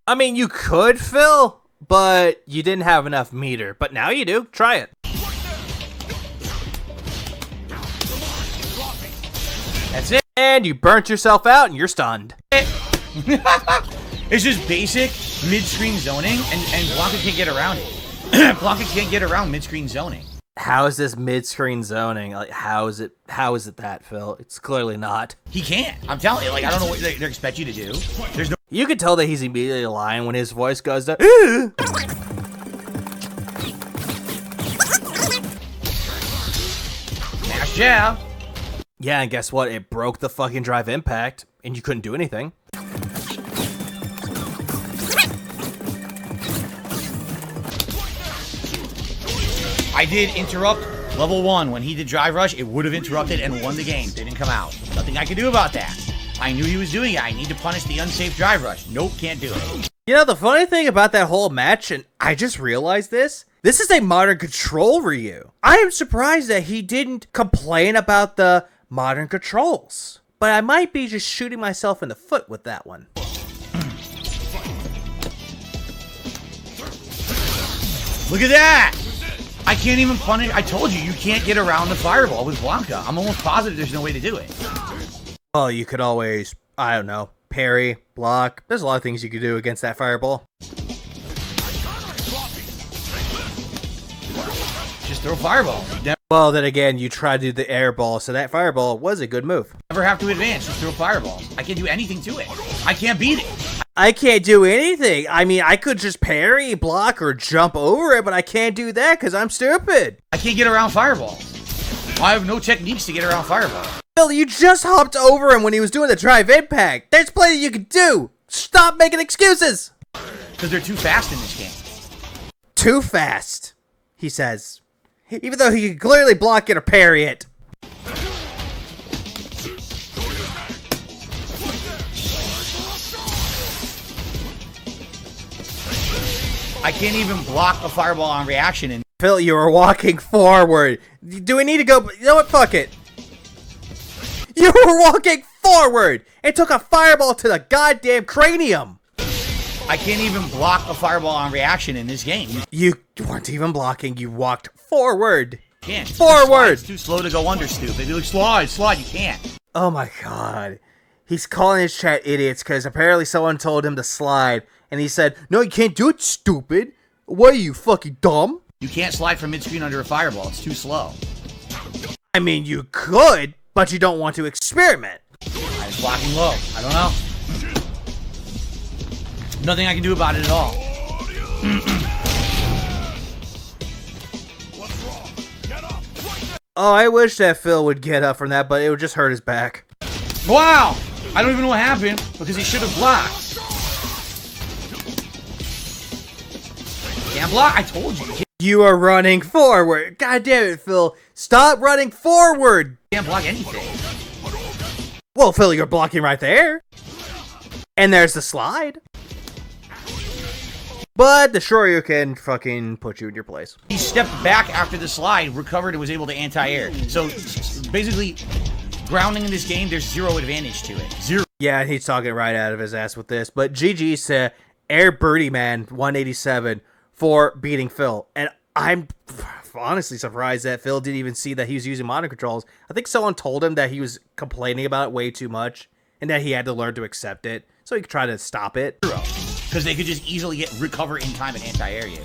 I mean, you could, Phil, but you didn't have enough meter. But now you do. Try it. That's it. And you burnt yourself out and you're stunned. It's just basic mid-screen zoning, and Blanca can't get around it. Blanca can't get around mid-screen zoning. How is this mid-screen zoning? Like, how is it that, Phil? It's clearly not. He can't. I'm telling you, like, I don't know what they expect you to do. There's no. You can tell that he's immediately lying when his voice goes to. Mash jab. Yeah, and guess what? It broke the fucking drive impact and you couldn't do anything. I did interrupt level 1 when he did Drive Rush. It would have interrupted and won the game. Didn't come out. Nothing I could do about that. I knew he was doing it. I need to punish the unsafe Drive Rush. Nope, can't do it. You know, the funny thing about that whole match, and I just realized this is a modern control Ryu. I am surprised that he didn't complain about the modern controls. But I might be just shooting myself in the foot with that one. Look at that! I can't even punish. I told you, you can't get around the fireball with Blanca. I'm almost positive there's no way to do it. Well, you could always, I don't know, parry, block. There's a lot of things you could do against that fireball. Just throw fireball. Well, then again, you try to do the air ball, so that fireball was a good move. Never have to advance, just throw fireballs. I can't do anything to it. I can't beat it. I can't do anything. I mean, I could just parry, block, or jump over it, but I can't do that because I'm stupid. I can't get around fireballs. I have no techniques to get around fireballs. Phil, you just hopped over him when he was doing the drive impact. There's plenty you could do. Stop making excuses. Because they're too fast in this game. Too fast, he says. Even though he can clearly block it or parry it. I can't even block a fireball on reaction. And Phil, you were walking forward. Do we need to go? You know what? Fuck it. You were walking forward and took a fireball to the goddamn cranium. I can't even block a fireball on reaction in this game. You weren't even blocking. You walked forward. Can't. Forward. It's too slow to go under, stupid. Be like, slide. You can't. Oh my god. He's calling his chat idiots because apparently someone told him to slide. And he said, no, you can't do it, stupid. What are you, fucking dumb? You can't slide from mid-screen under a fireball. It's too slow. I mean, you could, but you don't want to experiment. I was blocking low. I don't know. Nothing I can do about it at all. Oh, I wish that Phil would get up from that, but it would just hurt his back. Wow! I don't even know what happened because he should have blocked. Can't block. I told you. You are running forward. God damn it, Phil. Stop running forward. Can't block anything. Well, Phil, you're blocking right there. And there's the slide. But the Shoryu can fucking put you in your place. He stepped back after the slide, recovered, and was able to anti-air. So, basically, grounding in this game, there's zero advantage to it. Zero. Yeah, he's talking right out of his ass with this. But GG said, Air Birdie Man 187 for beating Phil. And I'm honestly surprised that Phil didn't even see that he was using modern controls. I think someone told him that he was complaining about it way too much and that he had to learn to accept it so he could try to stop it. Because they could just easily recover in time and anti-air you.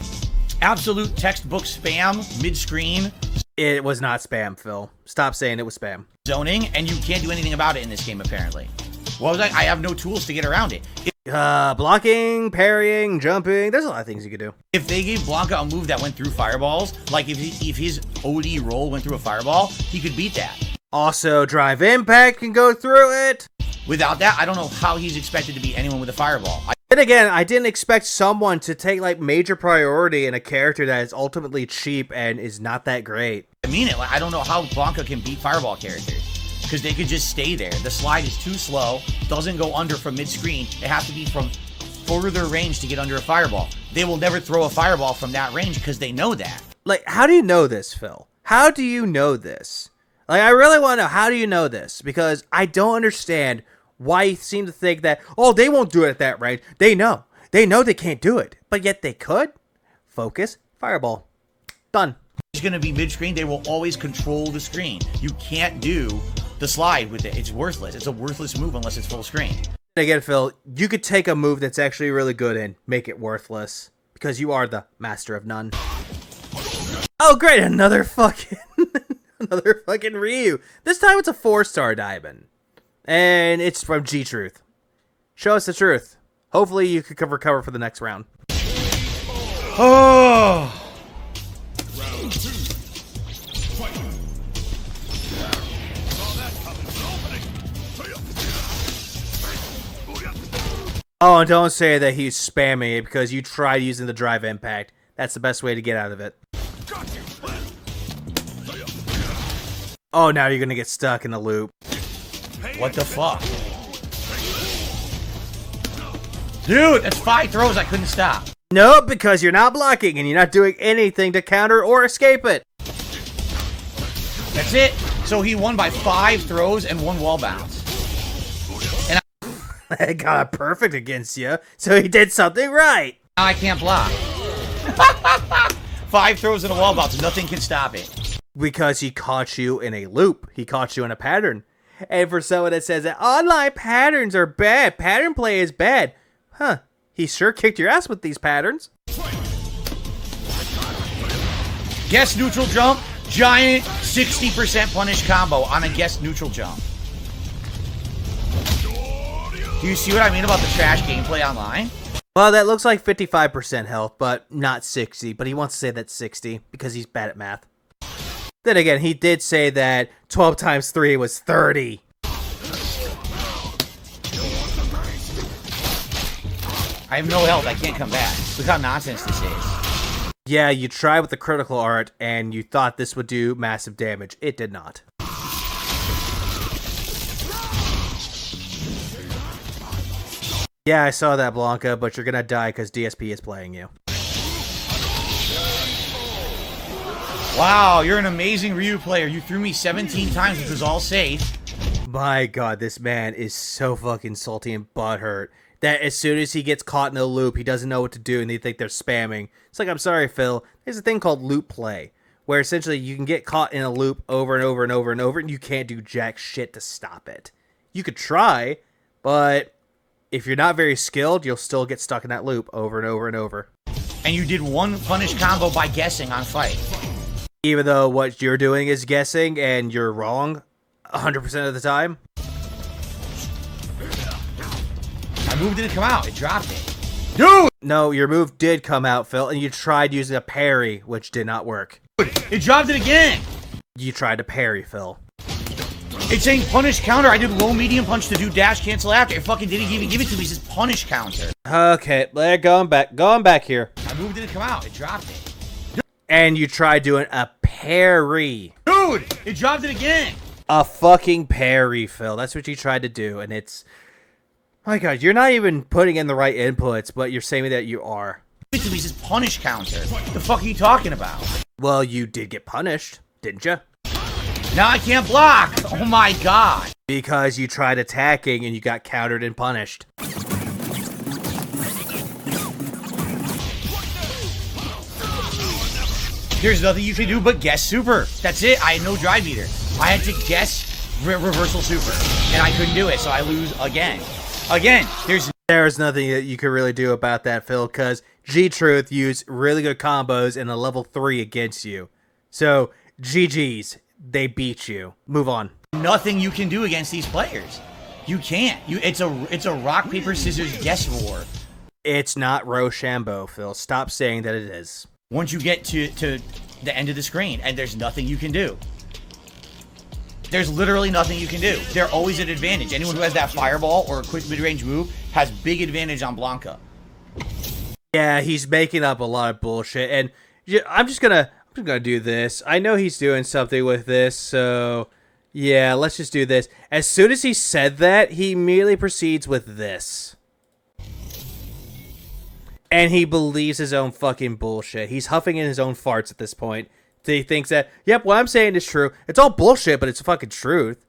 Absolute textbook spam, mid-screen. It was not spam, Phil. Stop saying it was spam. Zoning, and you can't do anything about it in this game, apparently. What was I have no tools to get around it. Blocking, parrying, jumping. There's a lot of things you could do. If they gave Blanca a move that went through fireballs, like if his OD roll went through a fireball, he could beat that. Also, drive impact can go through it. Without that, I don't know how he's expected to beat anyone with a fireball. And again, I didn't expect someone to take like major priority in a character that is ultimately cheap and is not that great. I mean it. Like, I don't know how Blanca can beat fireball characters. Because they could just stay there. The slide is too slow, doesn't go under from mid-screen. It has to be from further range to get under a fireball. They will never throw a fireball from that range because they know that. Like, how do you know this, Phil? How do you know this? Like, I really want to know, how do you know this? Because I don't understand why you seem to think that, oh, they won't do it at that range. They know. They know they can't do it. But yet they could. Focus, fireball. Done. It's going to be mid-screen. They will always control the screen. You can't do the slide with it. It's worthless. It's a worthless move unless it's full screen. Again, Phil, you could take a move that's actually really good and make it worthless. Because you are the master of none. Oh, great. Another fucking Ryu. This time it's a 4-star diamond. And it's from G-Truth. Show us the truth. Hopefully you can recover for the next round. Oh! Round 2. Fight. No, don't say that he's spamming it because you tried using the drive impact. That's the best way to get out of it. Oh, now you're gonna get stuck in the loop. What the fuck? Dude, that's 5 throws I couldn't stop. No, because you're not blocking and you're not doing anything to counter or escape it. That's it. So he won by 5 throws and 1 wall bounce. And I got it perfect against you, so he did something right. now I can't block. 5 throws and a wall bounce. Nothing can stop it. Because he caught you in a loop. He caught you in a pattern. And for someone that says that online patterns are bad, pattern play is bad. Huh. He sure kicked your ass with these patterns. Guess neutral jump. Giant 60% punish combo on a guess neutral jump. Do you see what I mean about the trash gameplay online? Well, that looks like 55% health, but not 60. But he wants to say that's 60 because he's bad at math. Then again, he did say that 12 times 3 was 30. I have no health. I can't come back. Look how nonsense this is. Yeah, you tried with the critical art, and you thought this would do massive damage. It did not. Yeah, I saw that, Blanca, but you're gonna die because DSP is playing you. Wow, you're an amazing Ryu player. You threw me 17 times, which was all safe. My god, this man is so fucking salty and butthurt that as soon as he gets caught in a loop, he doesn't know what to do and they think they're spamming. It's like, I'm sorry, Phil. There's a thing called loop play, where essentially you can get caught in a loop over and over and over and over, and you can't do jack shit to stop it. You could try, but if you're not very skilled, you'll still get stuck in that loop over and over and over. And you did 1 punish combo by guessing on fight. Even though what you're doing is guessing and you're wrong 100% of the time. My move didn't come out. It dropped it. Dude! No, your move did come out, Phil, and you tried using a parry, which did not work. It dropped it again. You tried to parry, Phil. It's saying punish counter. I did low medium punch to do dash cancel after. It fucking didn't even give it to me. It says punish counter. Okay, they're going back here. My move didn't come out. It dropped it. And you tried doing a parry. Dude, it dropped it again. A fucking parry, Phil. That's what you tried to do, and it's... My god, you're not even putting in the right inputs, but you're saying that you are. It says punish counter. What the fuck are you talking about? Well, you did get punished, didn't you? Now I can't block. Oh my god. Because you tried attacking and you got countered and punished. There's nothing you can do but guess super. That's it. I had no drive meter. I had to guess reversal super, and I couldn't do it, so I lose again. Again, there's nothing that you can really do about that, Phil, because G-Truth used really good combos in a level 3 against you. So, GG's. They beat you. Move on. Nothing you can do against these players. You can't. It's a rock, paper, scissors guess war. It's not Rochambeau, Phil. Stop saying that it is. Once you get to the end of the screen, and there's nothing you can do. There's literally nothing you can do. They're always at advantage. Anyone who has that fireball or a quick mid-range move has big advantage on Blanca. Yeah, he's making up a lot of bullshit, and I'm just gonna do this. I know he's doing something with this, so yeah, let's just do this. As soon as he said that, he immediately proceeds with this. And he believes his own fucking bullshit. He's huffing in his own farts at this point. He thinks that, yep, what I'm saying is true. It's all bullshit, but it's fucking truth.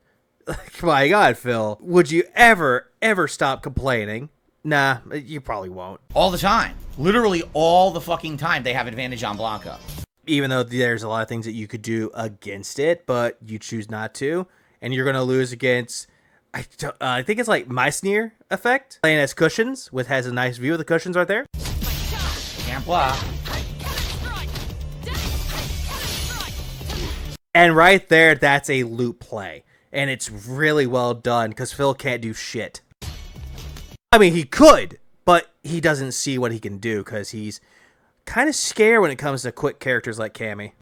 My god, Phil. Would you ever stop complaining? Nah, you probably won't. All the time. Literally all the fucking time they have advantage on Blanca. Even though there's a lot of things that you could do against it, but you choose not to. And you're going to lose against, I think it's like Meissner effect. Playing as cushions, which has a nice view of the cushions right there. Can't block. And right there, that's a loop play. And it's really well done, because Phil can't do shit. I mean, he could, but he doesn't see what he can do, because he's kind of scared when it comes to quick characters like Cammy.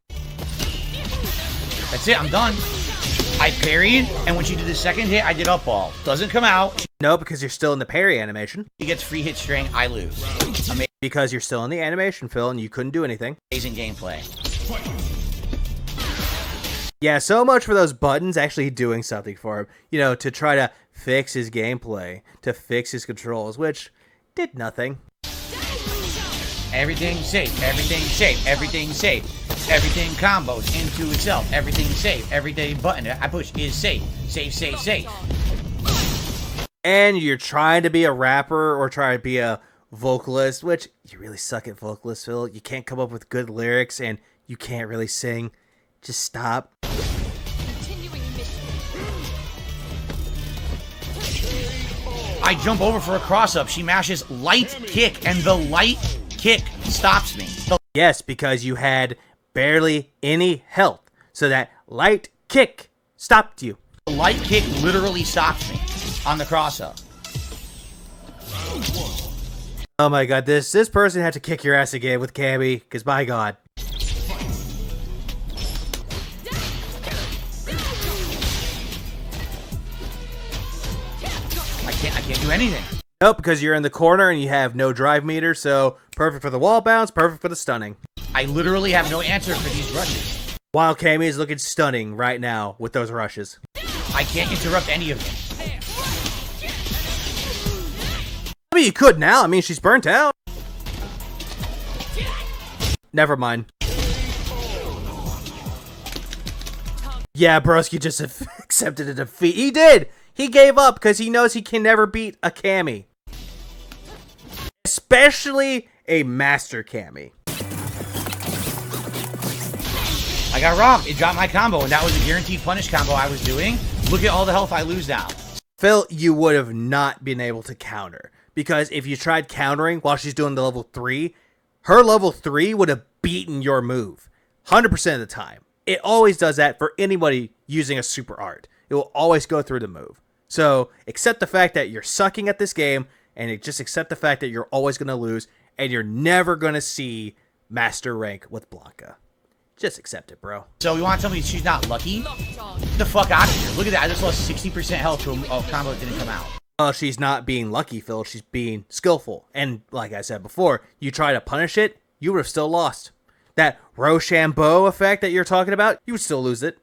That's it, I'm done. I parried, and when she did the second hit, I did up ball. Doesn't come out. No, because you're still in the parry animation. She gets free hit string, I lose. Because you're still in the animation, Phil, and you couldn't do anything. Amazing gameplay. Yeah, so much for those buttons actually doing something for him. You know, to try to fix his gameplay, to fix his controls, which did nothing. Everything safe, everything safe, everything safe. Everything combos into itself. Everything safe. Every button I push is safe. Safe, safe, safe. And you're trying to be a rapper or try to be a vocalist, which you really suck at vocalist, Phil. You can't come up with good lyrics and you can't really sing. Just stop. I jump over for a cross-up. She mashes light kick, and the light kick stops me. Yes, because you had barely any health. So that light kick stopped you. The light kick literally stops me on the cross-up. Oh my god, this person had to kick your ass again with Cammy, because my god. I can't do anything. Nope, because you're in the corner and you have no drive meter, so perfect for the wall bounce, perfect for the stunning. I literally have no answer for these rushes. While Cammy is looking stunning right now with those rushes. I can't interrupt any of them. I mean, you could now. I mean, she's burnt out. Never mind. Yeah, Broski just accepted a defeat. He did! He gave up because he knows he can never beat a Cammy. Especially a master Cammy. I got robbed. It dropped my combo, and that was a guaranteed punish combo I was doing. Look at all the health I lose now. Phil, you would have not been able to counter. Because if you tried countering while she's doing the level 3, her level 3 would have beaten your move. 100% of the time. It always does that for anybody using a super art. It will always go through the move. So, accept the fact that you're sucking at this game, and just accept the fact that you're always going to lose, and you're never going to see master rank with Blanca. Just accept it, bro. So, you want to tell me she's not lucky? Get the fuck out of here. Look at that. I just lost 60% health to a combo that didn't come out. She's not being lucky, Phil. She's being skillful. And like I said before, you try to punish it, you would have still lost. That Rochambeau effect that you're talking about, you would still lose it.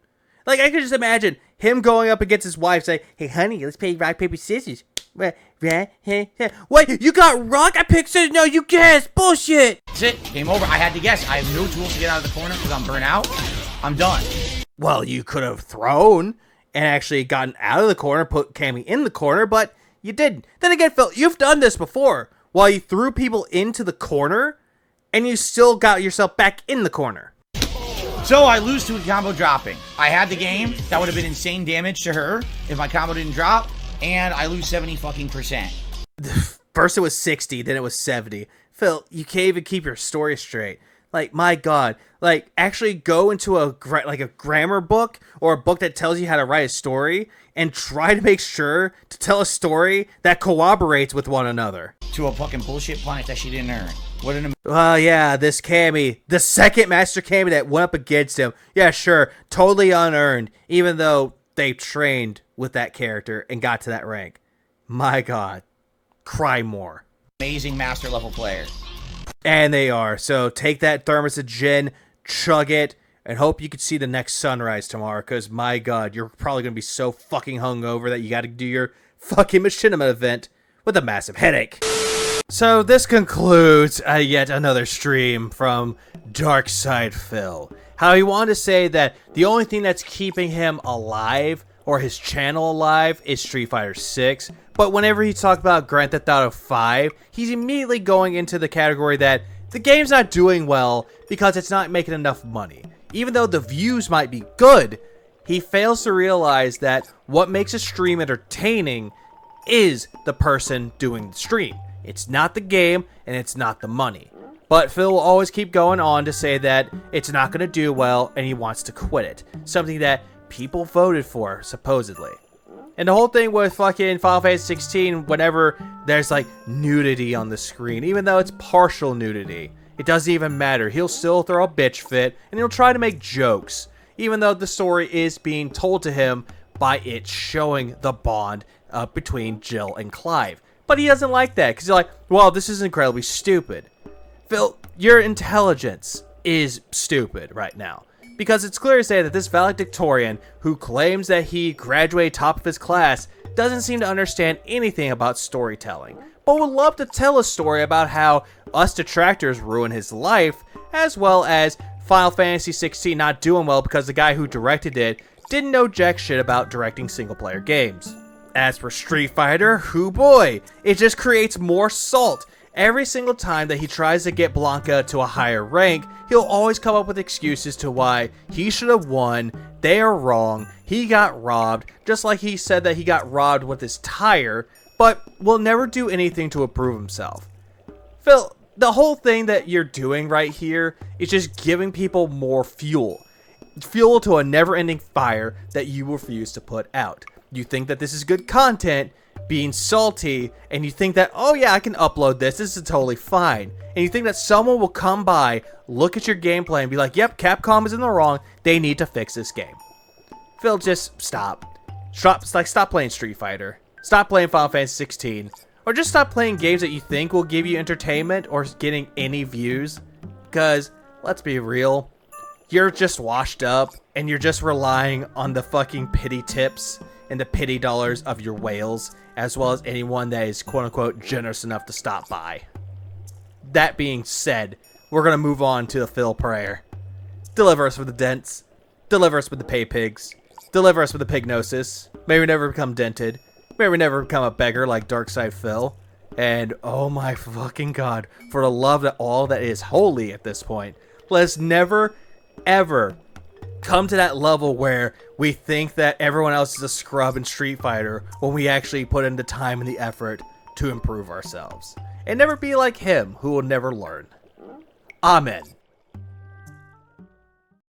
Like, I could just imagine him going up against his wife saying, "Hey, honey, let's play rock, paper, scissors." What? You got rock? I picked scissors? No, you guessed. Bullshit. That's it. Game over. I had to guess. I have no tools to get out of the corner because I'm burnt out. I'm done. Well, you could have thrown and actually gotten out of the corner, put Cammy in the corner, but you didn't. Then again, Phil, you've done this before. While you threw people into the corner, and you still got yourself back in the corner. So I lose to a combo dropping. I had the game. That would have been insane damage to her if my combo didn't drop. And I lose 70%. First it was 60, then it was 70. Phil, you can't even keep your story straight. Like, my god. Like, actually go into a grammar book or a book that tells you how to write a story and try to make sure to tell a story that corroborates with one another. To a fucking bullshit punish that she didn't earn. What an yeah, this Cammy, the second Master Cammy that went up against him. Yeah, sure, totally unearned, even though they trained with that character and got to that rank. My god. Cry more. amazing master level player. And they are. So take that thermos of gin, chug it, and hope you can see the next sunrise tomorrow. Because, my god, you're probably going to be so fucking hungover that you got to do your fucking machinima event with a massive headache. So this concludes yet another stream from Darkside Phil. How he wanted to say that the only thing that's keeping him alive, or his channel alive, is Street Fighter 6. But whenever he talked about Grand Theft Auto 5, he's immediately going into the category that the game's not doing well because it's not making enough money. Even though the views might be good, he fails to realize that what makes a stream entertaining is the person doing the stream. It's not the game, and it's not the money. But Phil will always keep going on to say that it's not going to do well, and he wants to quit it. Something that people voted for, supposedly. And the whole thing with fucking Final Fantasy 16, whenever there's like nudity on the screen, even though it's partial nudity, it doesn't even matter. He'll still throw a bitch fit, and he'll try to make jokes. even though the story is being told to him by it showing the bond between Jill and Clive. But he doesn't like that, because he's like, well, this is incredibly stupid. Phil, your intelligence is stupid right now. Because it's clear to say that this valedictorian, who claims that he graduated top of his class, doesn't seem to understand anything about storytelling, but would love to tell a story about how us detractors ruin his life, as well as Final Fantasy 16 not doing well because the guy who directed it didn't know jack shit about directing single-player games. As for Street Fighter, hoo boy, it just creates more salt. Every single time that he tries to get Blanca to a higher rank, he'll always come up with excuses to why he should have won, they are wrong, he got robbed, just like he said that he got robbed with his tire, but will never do anything to improve himself. Phil, the whole thing that you're doing right here is just giving people more fuel. Fuel to a never-ending fire that you refuse to put out. You think that this is good content, being salty, and you think that, oh yeah, I can upload this is totally fine. And you think that someone will come by, look at your gameplay, and be like, yep, Capcom is in the wrong, they need to fix this game. Phil, just stop. Stop playing Street Fighter. Stop playing Final Fantasy 16. Or just stop playing games that you think will give you entertainment or getting any views. Because, let's be real, you're just washed up, and you're just relying on the fucking pity tips and the pity dollars of your whales, as well as anyone that is quote-unquote generous enough to stop by. That being said, we're going to move on to the Phil prayer. Deliver us with the dents. Deliver us with the pay pigs. Deliver us with the pignosis. May we never become dented. May we never become a beggar like Darkside Phil. And oh my fucking god, for the love of all that is holy at this point, let us never, ever come to that level where we think that everyone else is a scrub in Street Fighter when we actually put in the time and the effort to improve ourselves. And never be like him, who will never learn. Amen.